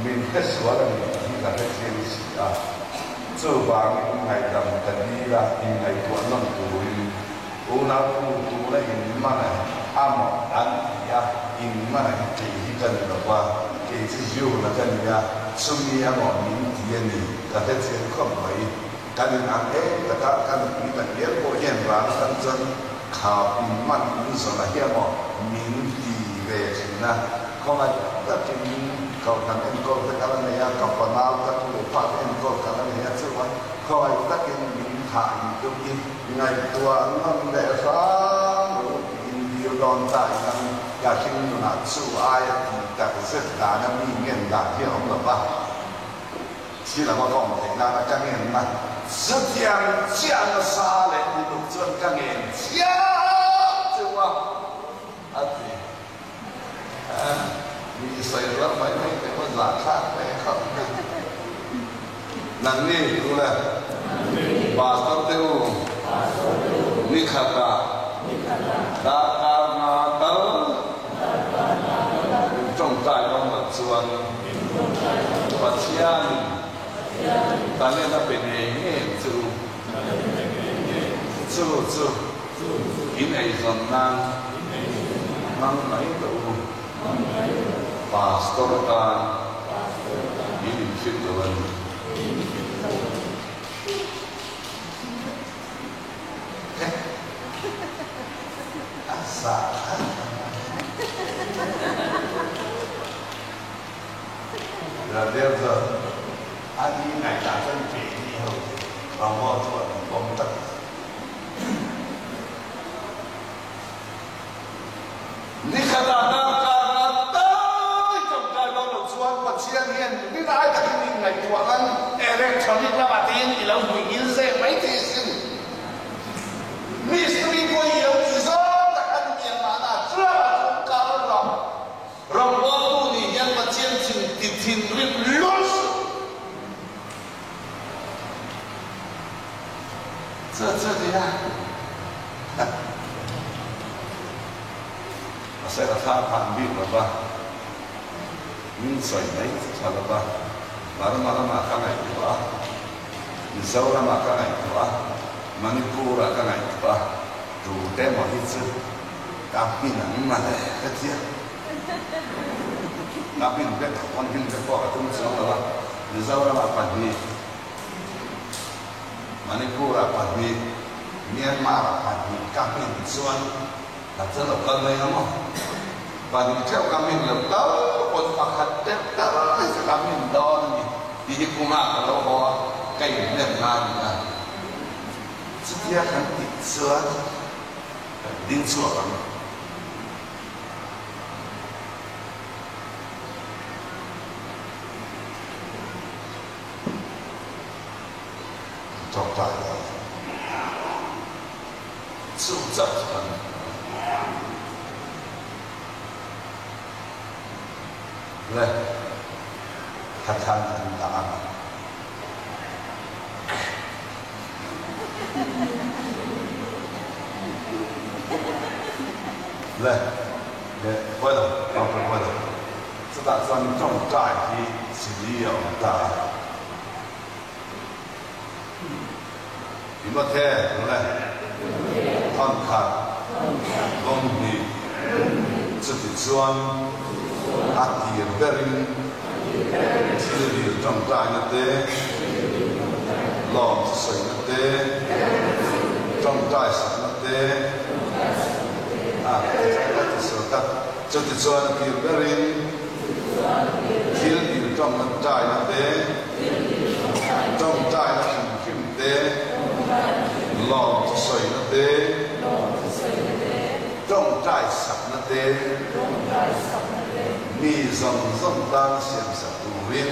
民得说了你那个真是啊，做把民还当得你啦，因还多弄多因，有那有多咧因嘛呢，阿莫安伊啊，因嘛呢第一个的话，第一就那个你啊，所以啊无民地啊你，那个真可没，但是俺大家看你的结果验完当真。靠因慢因上来遐哦，民地卫生啊，看来得见靠咱因个得咱们呀，靠烦恼得都发因个咱们呀做啊，看来得见民下因都因因爱多咱们啥，因有当在咱也听那做爱但是咱那里面那些红了吧，其实我讲唔听，那讲嘅唔啊。是这样讲的杀人的路转讲的讲就啊对，你谁说没给我哪看没看？能力有了，把手丢，你看看，大家拿刀，重在我们转，把钱。但係那邊嘅做，因為人嚟到巴斯多達，伊連續到阿啥？然後阿姨乃打算给以后，帮我做功德。你看那仲在講六川或千年，你哪一個你嚟做咱 electronic 啦嘛？電你老會影射媒體先，你是你可以有幾少的看見嘛？那這麼高了，讓我對你讓我堅定的聽你落實。这里啊，saya rasa ambil apa, ini saya salah apa, malam-malam makan itu ah, Mizoram makan itu ah, Manipur makan itu ah, tu demo itu, kami nak mana kerja, kami nak orang Hindu kau tu macam apa, Mizoram apa ni. Manipur apa ni, Myanmar apa ni, kami Suan, macam apa kami nama, bagi cakap kami lepas, pun pakat lepas, kami don ni, di rumah kalau orang kaya Myanmar ni, setiap kami Suan, din Suan. Trong trại là sự chấp nhận lên thật thành đã lên để quay đầu quay đầu sẽ đặt ra trong trại thì chỉ有的im thế rồi này, thân khẩn, công nghị, sự tự chuan, ác thiện berin, thiên địa trong trái như thế, lò sấy như thế, trong trái sạch như thế, cái sự thật, sự tự chuan thiện berin, thiên địa trong trái như thế, trong trái là kim thế. Lòng soi nó thế, trong trái sạch nó thế, 你从当现实度命，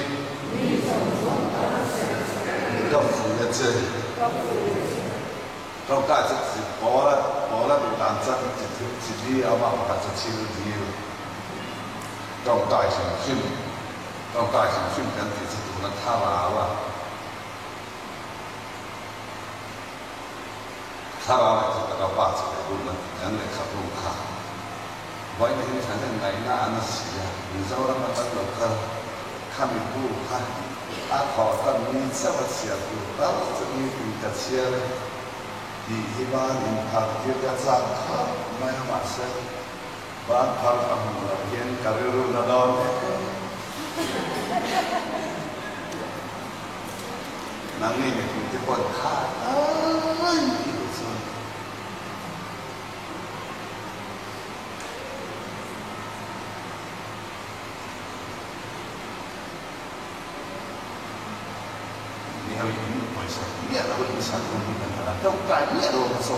要负的责任。到家就是无啦就当真一条嘛，把这手指到大诚信，到大诚信跟就是都能他娃娃，他娃娃就到把这个路嘛，人来靠路卡，外面你看那奶奶那是啊，你知道那么多路卡，看你路卡，考到你这么些路，到这里比较些嘞。di ibanin hakirnya zakha maya masa bakal pemulayan karir nadon nangin itu pun hai itu ni hari ini puasa ni adalah satu都改灭了我们说，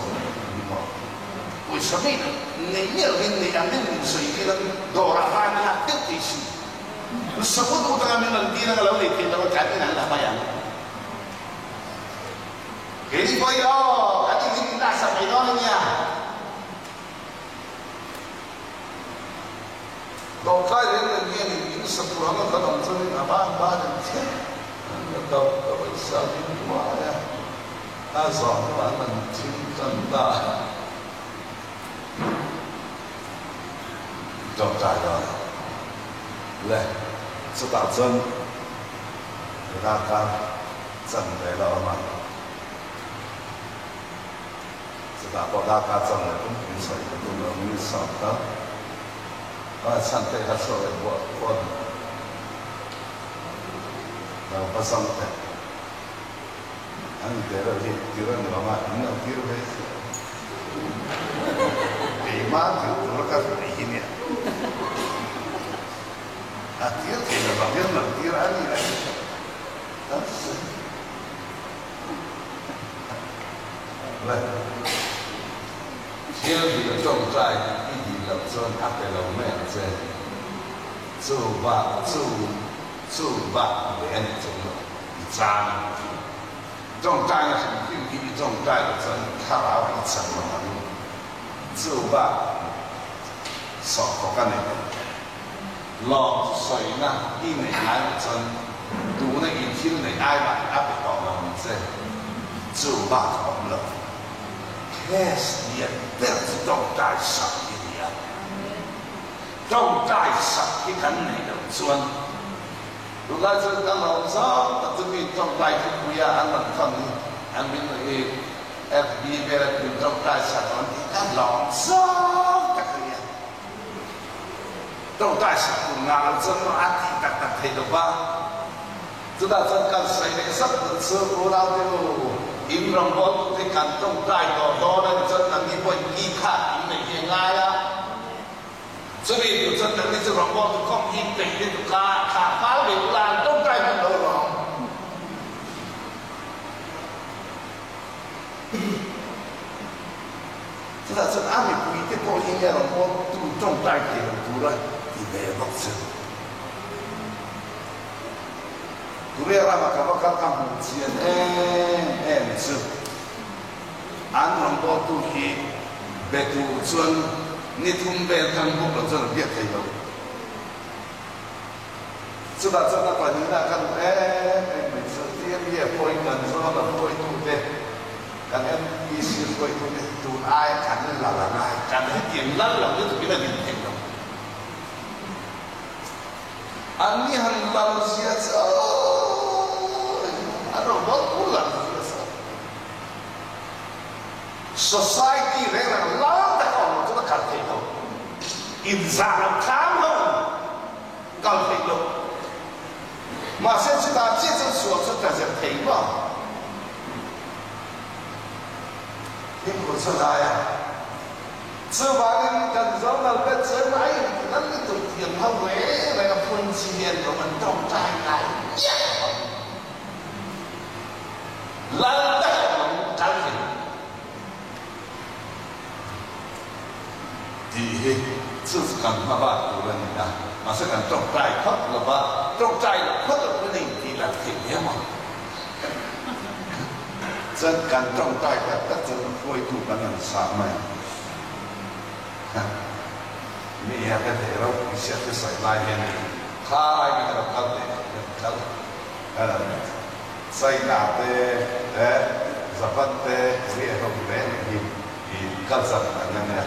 为什么呢？你灭了你两个水给人多了哈，你还得的是，什么都当面人地那个老李听到我改变了什么样？给你不要，赶紧给你拿上没到了呢。到改人的面里，你是不让我可能这里哪把人天，到为啥你妈呀？那时候我们挺长大，长大了，来，这打针，给大家针来了嘛？这打过大家针来，不平时都容易少的，我参对他说的我，我不上台。Ang tira nama ini tira besi. Iman tira kas ini ya. Tira tira ni lagi. Lah. Tira di trong trai ini di trong apa yang mana je. Cuba lihat trong jangan. 这种债呢，并比这种债的真他拿一层嘛，就把少好干的，落水呢，一年挨不真，读那一天的挨吧，挨不到嘛，这就把好了，开始也不是种债少一点，种债少一根那种砖。如果是当老少，那这边种带去不要安那放的，安边那个 FB 边那边种带啥东西，当老少就可以。种带啥不拿了，怎么安地当当配的吧？知道这跟谁那个什么吃不到的喽？因为我在干种带多的，真的你不依看，你没爱呀。这边有真的，你这种我是讲一辈子就卡发流浪都在不了了。知道这阿弥不一定多应该了，我都种在给了不了，你没有吃。不要让嘛，搞看不见不吃。俺们我都去别杜村。你通别看不了，这别开了。知道这个关键那看，每次这也不会跟说的不会读的，感觉意思不会读的，读爱看的老人爱，感觉点烂了就别的点听了。啊，你很老些子，啊，我不老些子。Society 人人老的好。搞退路，因啥看喽？搞退路，马上知道这种说出的是退路，听不出来呀？这玩意儿跟着那个真来，那你都听他为那个分析员我们都在来呀，老的好搞退路。第一，这是干爸爸读了你啊。mà sẽ cần trồng trai khóc là ba trồng trai là khóc là cái này thì là thiệt nhé mà dân cần trồng trai là tất dân quay tụ cái này sao mà mi ya cái thế đâu sẽ phải xảy lại hiện khai cái đó cần để cần sai nào thế giờ vẫn thế vì không về thì cần rất là nhanh nhé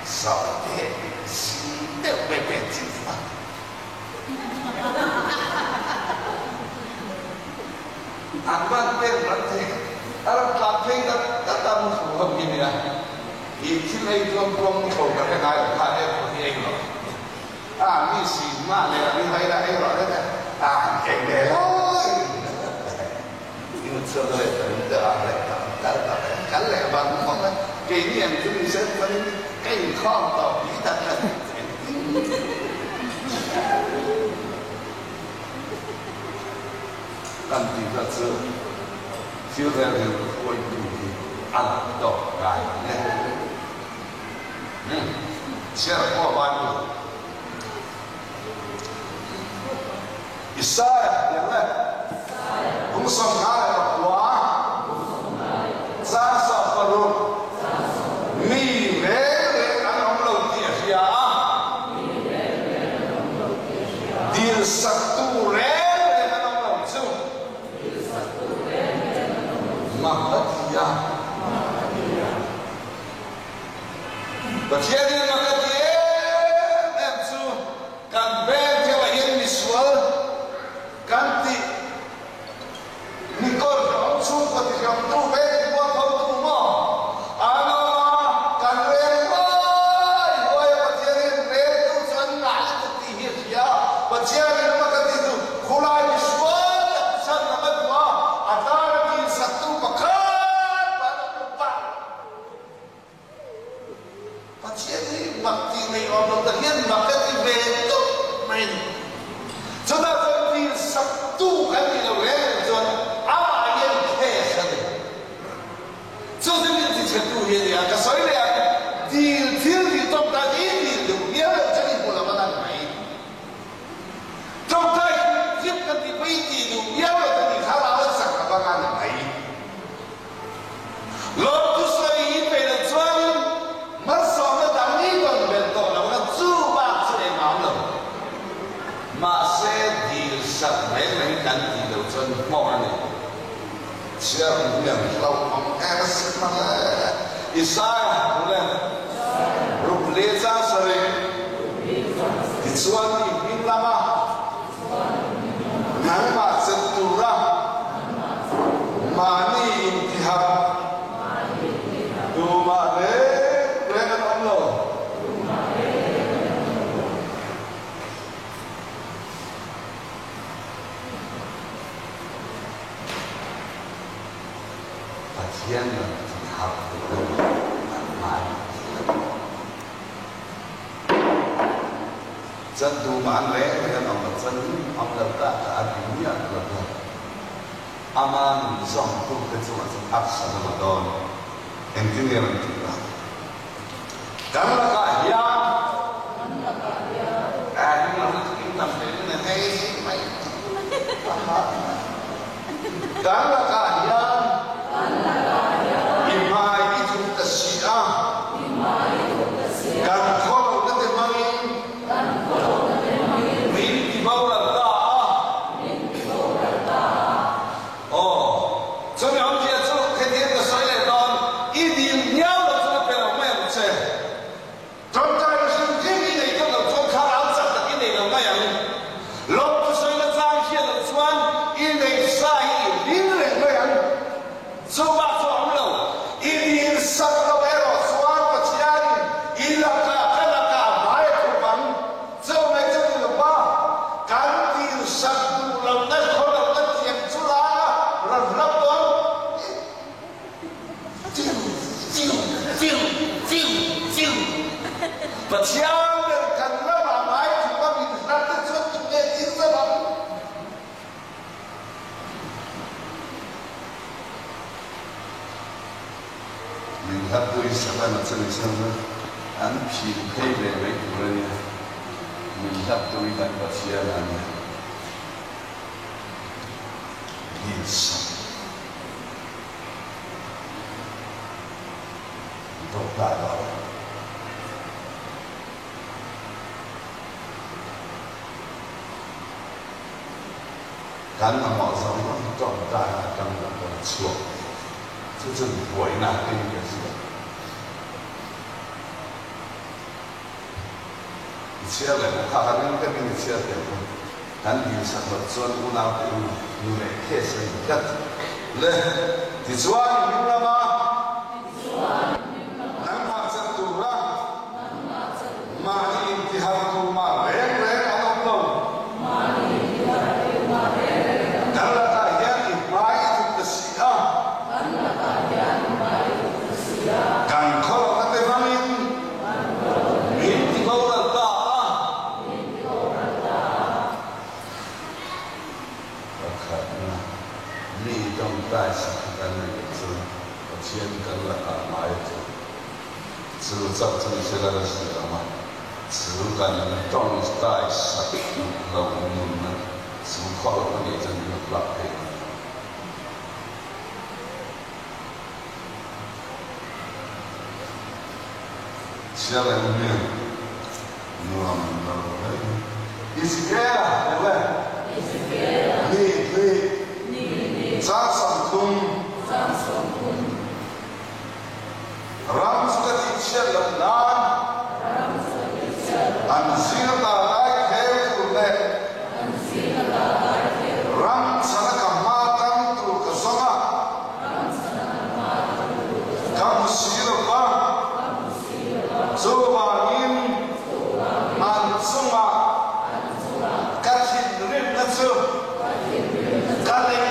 sao thế đều về về chính xác anh vẫn tên vẫn thế anh làm thế đã tâm phù hợp như nàyอีกที่ในรวมโฉบกันยังไงข้าเองคนเองหรอมีสีมากเลยมีอะไรได้หรอเนี่ยเก่งเลยนี่มันเชื่อเลยแต่อะไรกันแหละบางคนนะเก่งเนี่ยมันมีเส้นมันใกล้ข้อต่อผีตัดกันกันที่จะเจอเชื่อแล้วเดี๋ยวคุยดูอันต่อไปเนี่ย现在过完了，以赛亚有没？红松拿来了花，扎萨弗鲁，米勒安龙楼底下，第十度勒安龙楼中，马哈迪亚，把天地马哈。Isaiah boleh rupleza sore disuan di lama nama setura mani intihab dumare dengan Allah kajian intihab dân tu mãn lẽ với ông là dân ông là ta cả dunia là aman dòng tu cái chỗ mà áp sản Ramadan engineer kita karena kaya ini maksud kita ini hey karena kaya imai itu tersia kan kalau kita mengin Lihat tuh sana sana 俺皮配备为主了呢，明天都一般把钱拿呢，人生都大到了。咱们马上状态啊，当然不错，这是为难的一个事。车来我看看恁这边的车点，咱平常的专有那有来客生一个，来，你说你明白吗？咱马上走了，马上去杭州嘛，来来，俺们走。带上咱那个字，我签跟了啊，买着，知道这些那个是什么？只敢装带上老母们，只靠我那真的拉黑。下来后面，我们一起干了，对不对？对。Sa sangkum ram suka tiksya lamnan anzir talai khair kulle ram sana kamatan tu kasama kamusirba subanin ansuma kathin natsu kaleng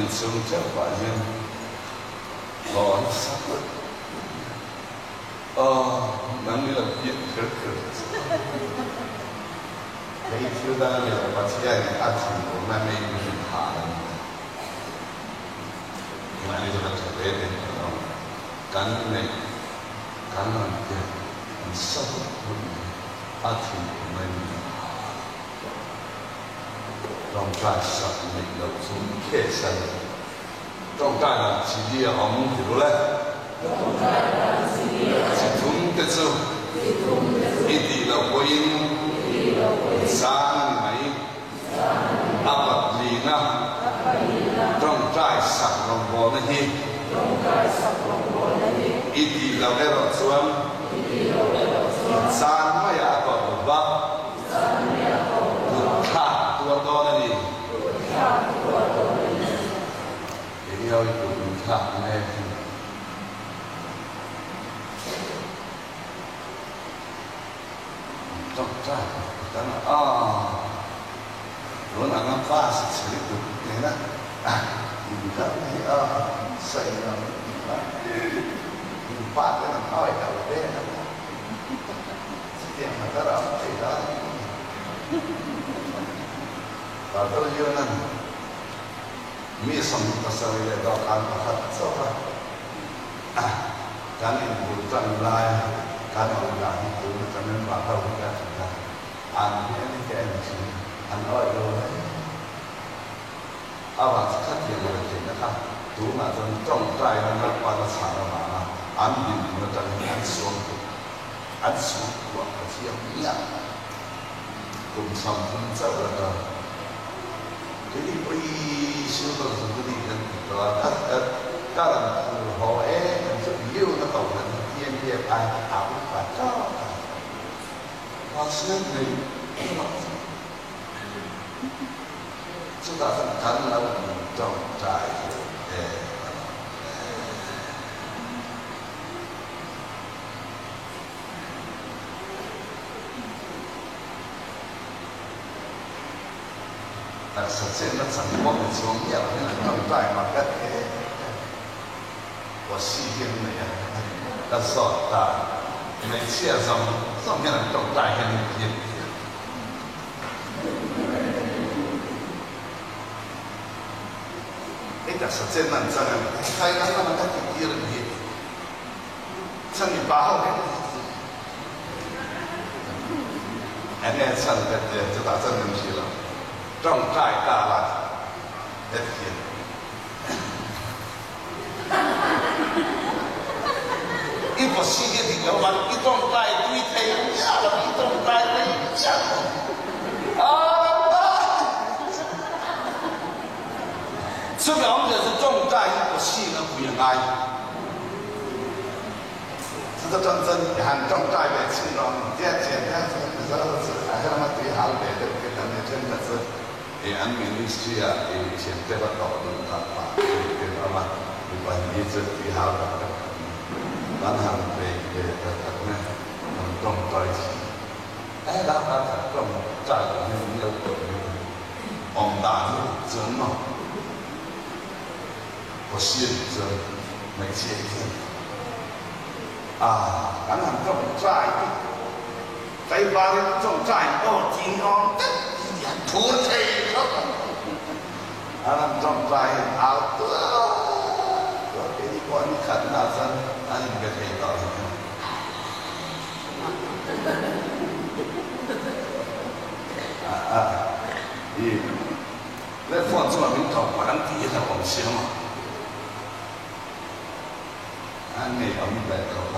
从这发现，老啥个，能力了变可，每天当然把钱按成我慢慢去爬了，慢慢就把特别的，干累，干了的，很少按成我们。状态上面有种客身，状态呢，自己也好唔條咧，一通得做，一啲就回應，三米，阿伯連啊，狀態上落過呢啲，一啲就喺度做，三米阿伯唔得。多多的你，也要有他那状态，当然啊，我那个发是吃的多，对了，你看你啊，谁呢？你发的那好一点，对了，这点嘛，当然对了。Kalau dia nan, misal kita sering lihat kan apa sahaja, kan ini bukan lain, kan orang itu kan bahawa kita sudah, ini kan sih, orang itu, awak sekarang yang berada kan, tu macam contoh yang pada sana mana, ambil macam ansur apa sih yang niat, kumsam jauh jadi beri siapa seperti yang kita dalam hal untuk dia nak tahu dan dia apa baca 先的，这打算谈了状态，但实践的成功的从业那状态嘛，我细听的呀，那说的。每次啊，上面人动态很严，你个实践认真啊，开那么大几人去，趁你把好的，哎，那趁个就打真东西了，状态大了，一天。一不系列的流氓，一种带对天下的，一种带对下的。出表就是重在一不系的不应该，这个真正很重在的形容，这简单是还那么对好的，跟他们真的是，安民律师啊，以前这个道理他把，对吧？你把一直对好的。咱行被咩动在一起，咱动在有王大人哦，不信真没接近啊，咱行动在把你种在天空的土地上，咱种在好多。我你看那山，俺应该可以到去。那放这么名头，把人第一条往前嘛。俺没有明白头发，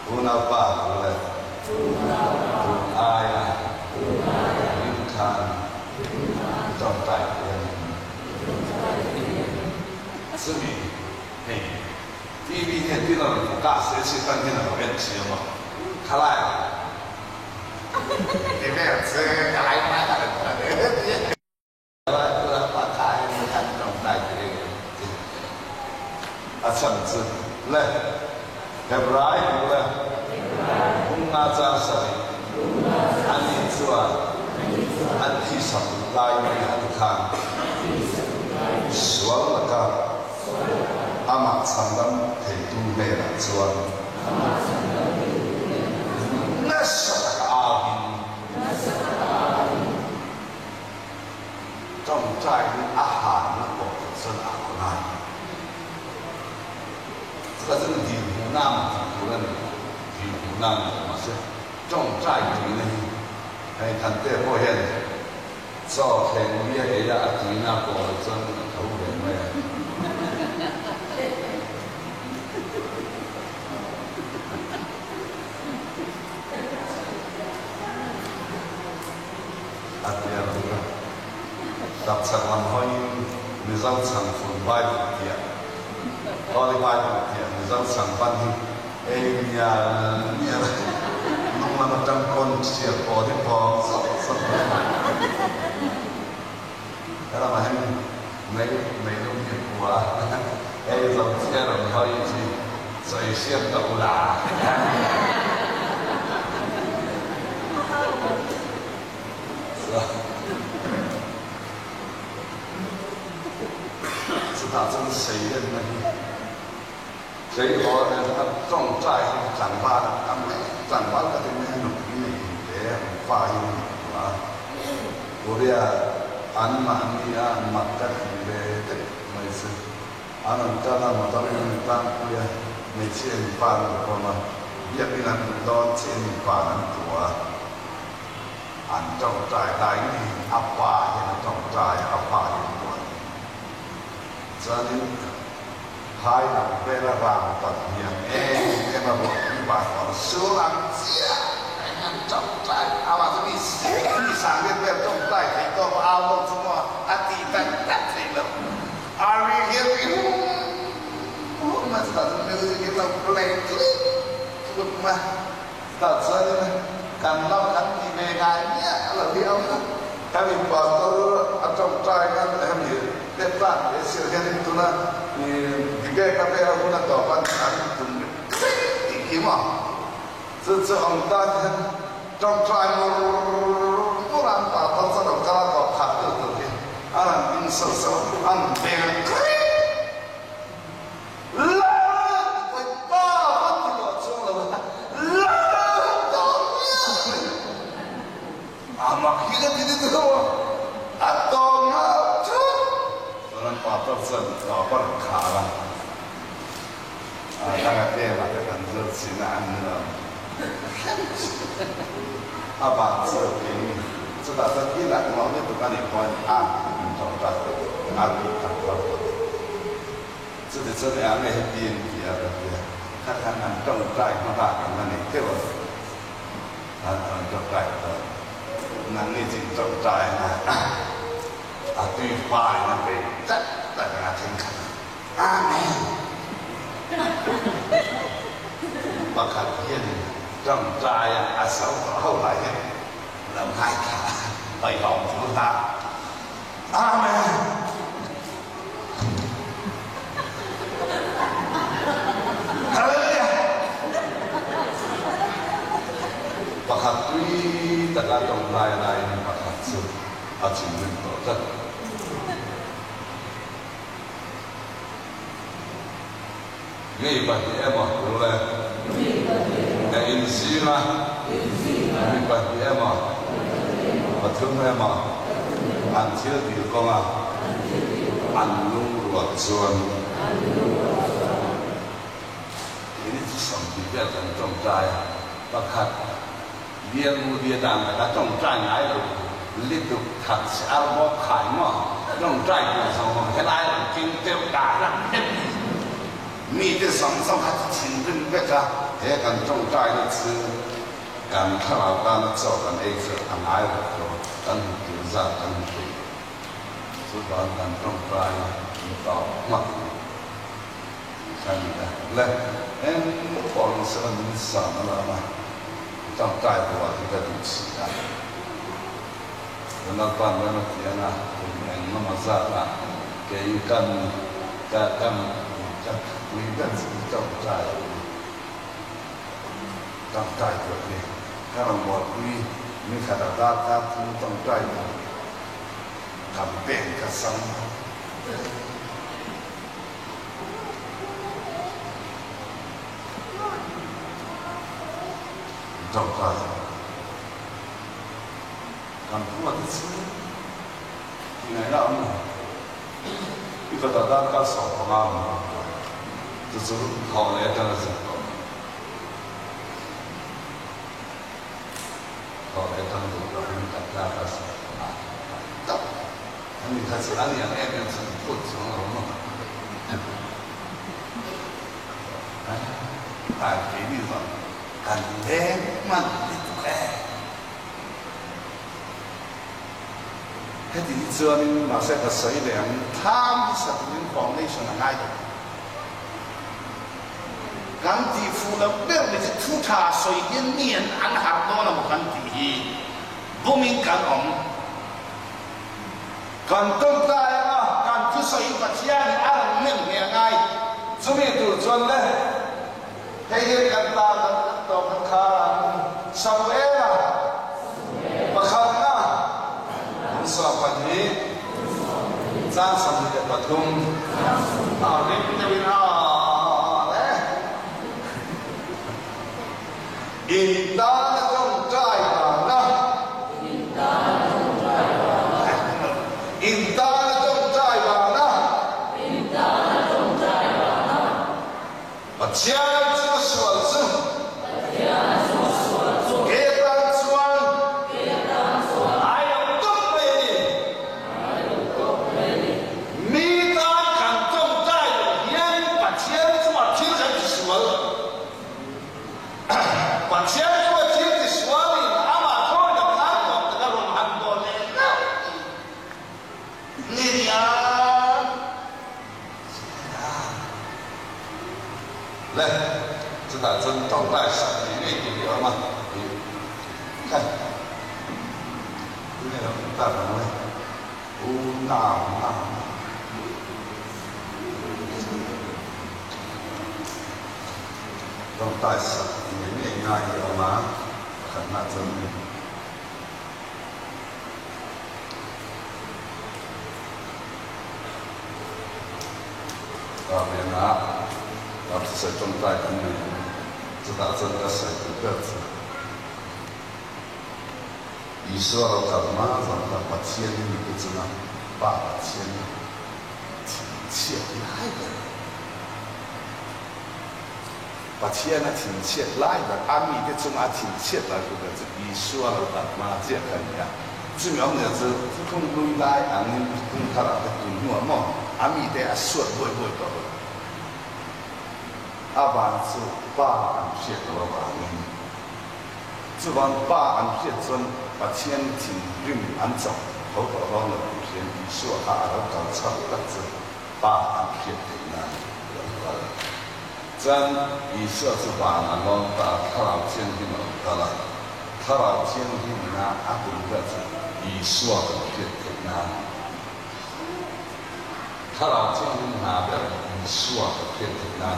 我那爸过来，哎呀，你看，状态是你，嘿，第一天听到你大学去半天的老院吃嘛，他来了，你没有吃，来买了，把他看状态这个，甚至来，要不然呢，那咋说？安尼之外，安提什来没安看，说了个。阿玛长人提督咩啦？说，那是个阿宾，正在阿罕那个是阿古奈，这个是地湖南地湖南嘛是正在地呢，还看这部片，做天边的阿地那个真头人咩？đặc sản làm hơi người dân sản phẩm vai được tiền, có đi vai được tiền người dân sản phẩm thì nhà nông làm trăm con chia bỏ thì bỏ sắp đó là mà mấy nông nghiệp của dòng xe làm hơi thì xây xe đậu là他真谁认呢？谁说呢？他重在长发的，他没长发的这边努力的发音啊，我的安曼尼啊，马格里的没事，安能干那么多人当不了，没钱办的嘛，也比人多钱办人多啊，安重在大呢，阿爸也重在阿爸也。cho nên hai lần về là vào tận miền em mà một cái bà còn sướng lắm anh trọng tay à bà đi sang bên bên trọng tay thì có áo không chúng mà anh đi đánh đánh thì lắm are we here oh mà ta không nhớ gì cái tàu plane chứ mà ta sao 干老干地没干呀，老了呢。他们把都啊种菜干，他们在办的时候，他们都那你这个别个那导办啊，都你嘛，这红大的种菜么，不然把到这种干到卡到这里，啊，你说说，啊，别个。Kita tidak tahu atau macam orang patut apa kalah. Jangan dia melakukan zina apa ini sudah terkira maunya bukan ikon contoh aku tak sudah sudah aneh dia kadang trong trai mata mana itu trong trai năng này chỉ trọng trai mà tuy phải là về rất là thành khẩn amen mà khẩn hiền trọng trai sáu hậu lại làm hai cả bày hỏng chúng ta amen Pakat tuy taga trong lai lai ni pakat su achin min to tat ni pa ti ema le na in si ma ni pa ti ema pathum ema an thil ti ko nga an lung ruat chuan ini tu som ti be kan trong trai pakat dia mudia dan kata trong trai ai rồi liên tục thật sẽ có khải mà trong trai của sao cái lai là kinh tiêu cả ra hết mi cái sống hay chính kinh cái cả thế còn trong trai nó chứ càng thao lao càng cho càng ấy cho càng ai rồi càng tự ra càng tự số đó càng trong trai nó mặc cái gì đó lên em còn sẽ mình sợ nó là trong trai của chúng ta đúng sự đó, nó còn nó kia là mình nó mà ra là cái cần cái quý cần trong trai của mình, cái là một quý mình phải đặt ra các trong trai cầm bền cái sống trong trai còn cũng là cái gì thì ngày nào mà cái cái đó đã có sổ của mà từ từ họ lấy ra là gì họ lấy ra được rồi mình đặt ra cái sổ đó mình thật sự là những em sẽ phụt xuống rồi mà tại cái gì vậy cần thế mà đi tụi cái thì cho nên mà sẽ có sấy để tham sát những con này là ngay được cái gì phụ là biết là cái thu thả sấy yên niên ăn hạt đó là một cái gì vô minh cái ông còn tương tai à còn cứ sấy vật chia thì ăn miếng nghe ngay cho nên tụi chân đấy thế thì cái ta cái khá sao vậy à mà khăn à so phầnนี้สร้างสมเด็จปทุมนี่จะเป็นเลยอินตาจงใจนะอินตาจงใจอินตาจงใจนะอินตาจงใจนะปัจจัยจะส่วนซึ่ง来，这打针状态上里面有嘛？看，那个大人呢，无那，ต้องได้สักง่ายๆออกมาขนาดนี้ก็เป็นนะเราจะใส่ตรงใต้ตรงนี้จะ打真的ใส่个子你说了干嘛让他把钱你不知道把钱钱来的把钱呢挺切来的，阿弥的中啊挺切来的，这艺术啊的嘛这很呀。这苗呢是空归来，俺们空他那个土木么，阿弥的啊说会到，阿爸是把俺撇到了吧？这帮把俺撇中，把钱挺用俺走，好搞到了偏艺术啊，然后搞错了这把俺撇的那。真以色是把那个打他老千金了，得了，他老千金啊，阿公个子以色的偏偏啊，他老千金拿的以色的偏偏啊，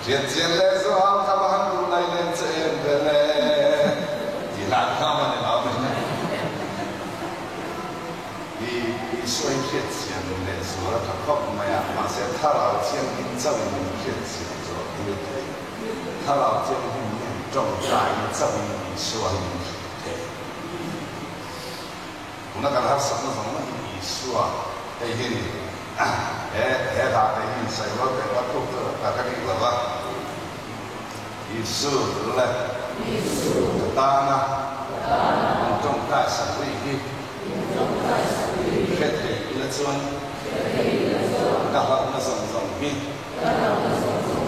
渐渐的时候，他们很多来的这样的嘞，你看他们的老板呢，以色偏钱的时候，他可不嘛呀，马上他老千金这么偏钱。他老将军严重在这里说的，我那个他什么艺术啊？哎嘿，他的艺术我给我读的，大家给了吧？艺术对嘞？艺术当然，严重在社会里，缺点一个尊，那好那什么病？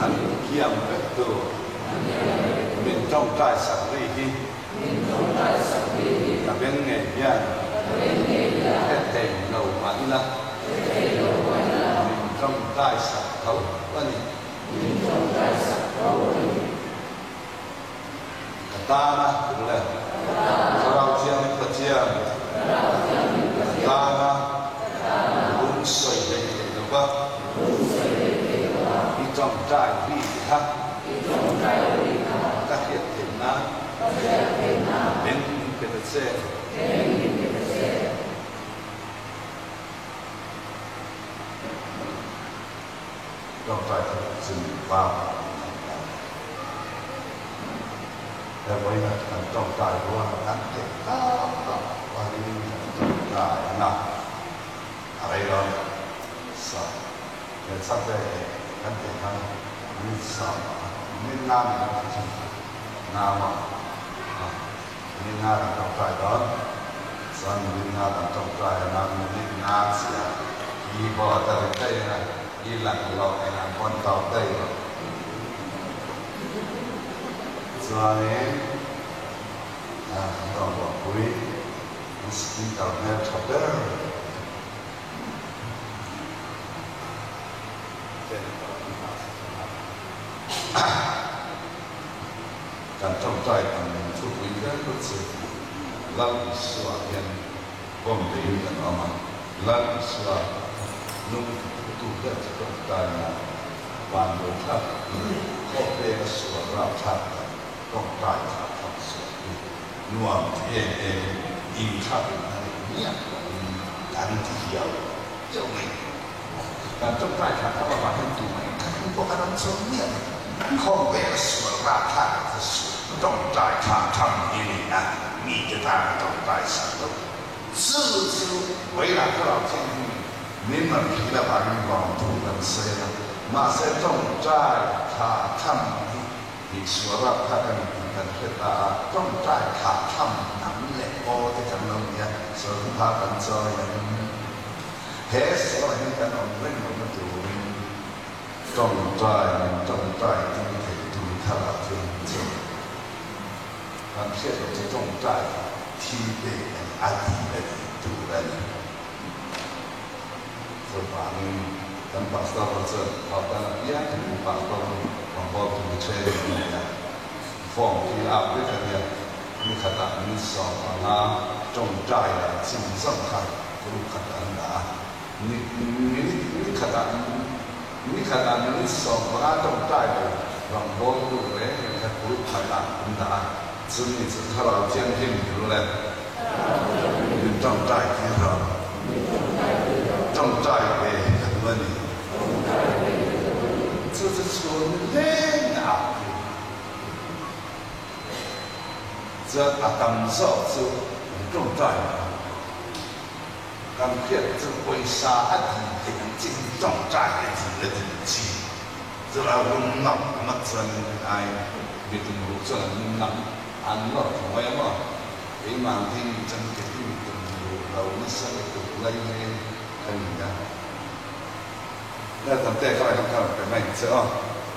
俺偏不多。民众在社会里，特别艺人，一定路稳啦。民众在石頭嗰啲，打啦，對咧，卡拉將個將，打啦，滿水嘅嘢咯噃，民眾在呢刻。các hiện tượng na đến cái thực sự trong phải dừng vào để với là trong tại của anh thể và đi trong tại nào ở đây rồi sao để sắp đây anh thể thăng như sao nên nam nam nên nam trong trại đó sang nên nam trong trại nam nên nam sẽ đi bỏ tới đây này đi lặn lội này con tàu đây rồi đó bỏ quý đi tàu này chặt đóการจ้องใจกันทุกวิธีก็คือลังอิสระยันป้องดีกันออกมาลังอิสระนุ่งตุกจะจ้องใจนะวันโดยทับข้อเรียกสวดรับทับต้องใจทับสวดนวมเองอินทับอะไรเนี่ยการเที่ยวเจ้าไม่การจ้องใจทับว่าวันนั้นตัวไม่การพวกการสวดเนี่ยข้อเรียกสวดรับทับต้องใจทางทำนี่นะมีจะทางต้องใจสัตว์自知为了不老天你们皮了把你往土能塞了马塞ต้องใจทางทำ你说了他跟你跟说啊ต้องใจทางทำน้ำแหลกโอ้ที่จำลองเนี่ยส่วนพากันจอยเฮ้สอะไรนี่กันเอาเล่นมาดูต้องใจที่ถึงดูท่าถึง咱现在这种在体内安定的主人，这把你咱把到这，好的，也把到广播主持人呢，放屁啊，这个呢，你看到你少啊，种寨啊，经上看，不可能的啊！你看到你少啊，种寨的，让我路嘞，还不可能的啊！只你只看到监听出来，你种寨挺好，种寨的很问题，这是说累啊！ 这啊，感受是重在，感觉这为啥啊？很正重在的这个气，这来温暖那么真爱，别种路这温暖，安乐同样嘛，你满天真给你种路，老那些路来呢，很呀。那咱再看看表面这啊，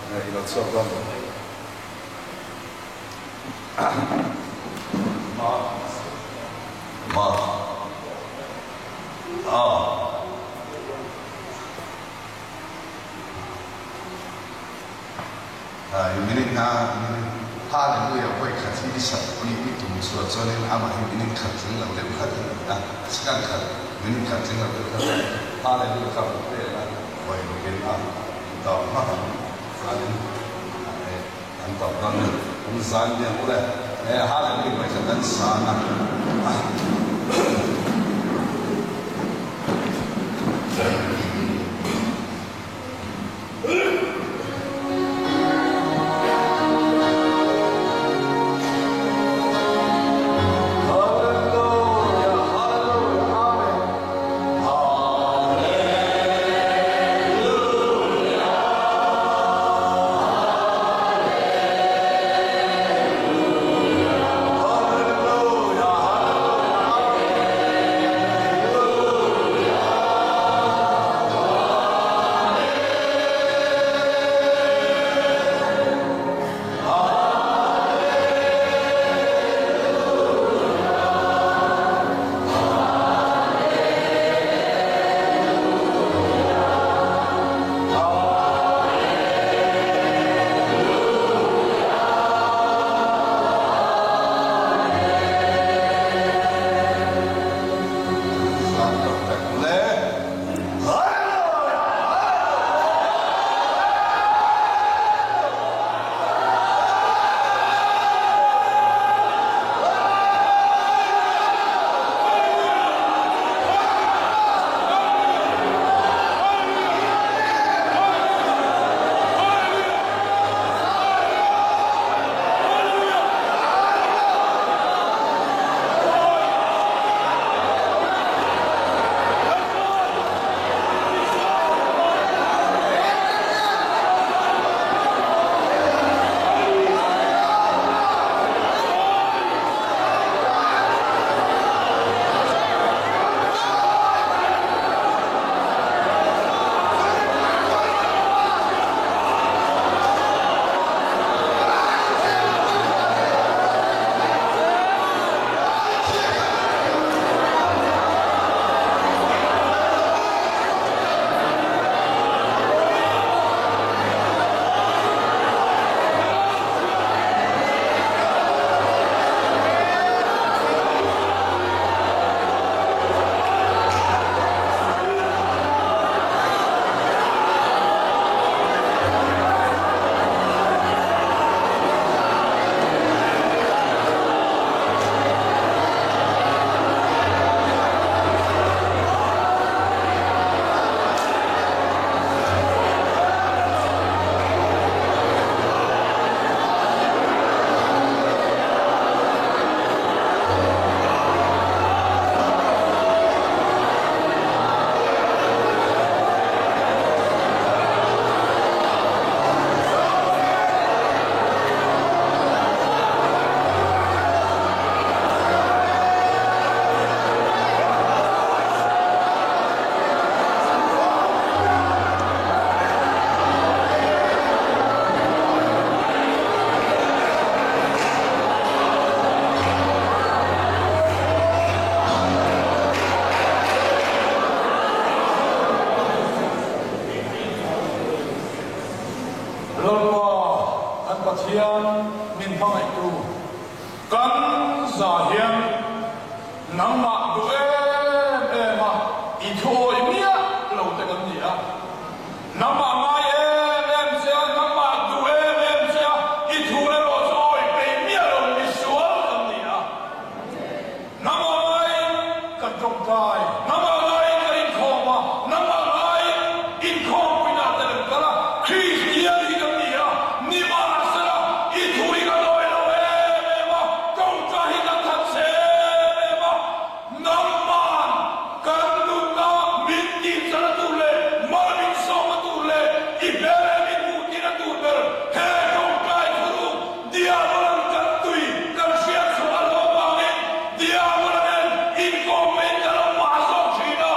一个侧端。明年他能够也会开始想，你读书昨天阿妈明年看成了，对不对？啊，是看看，明年看成了，对不对？他能够看不对了，我也跟他到那3年，到那我们3年过来，他能够会看成3啊。 Lord qua anh bạc thiên min phong hạnh tu cắn sa hian nang ma du ma I thoi mia lo te kan ni a nang ma mai em sia nang ma du em sia I thu le lo soi pe mia lo mi sual kan ni a nang ma mai kan trong kai nang ma mai kan in kho ma nang ma mai in kho pina te kala Christian hi kan ni a ni ma sa I thui ka loi lo ma trong ka hi kan thak se ma nang ma kan nu na min ti sa tu le ma min so ma tu le I bere min mu ti na tu ber he trong kai thuru dia ban kan tui kan sia so alo ma min dia ban in ko men da ma so china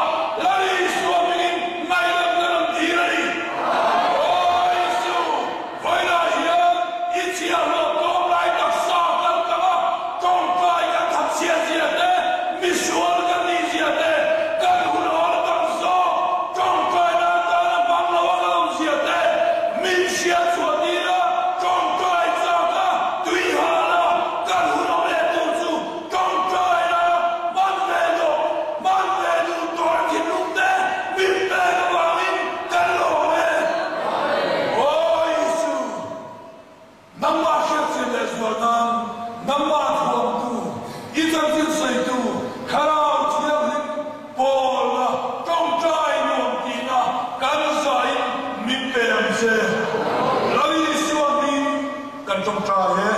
la ri so min mai da kan di ri oi su vai na hian I chia lo kom lai tak sa kan ka trong kai kan thak sia sia te mi sual kan ni sia te kan hu lo tak so trong kai na ta na bang lo ka lo sia te min sia so ni na trong kai sa ka tui ha la kan hu lo le tu su trong kai na man ve do to ki nu te min pe ka ba min kan lo me oi su nang ma sia sia le so nang ma thuam tu I chang tin sai tu kharao thiam hin pol na trong trai nuam ti na kan sai min pe am se lai suam min kan trong trai he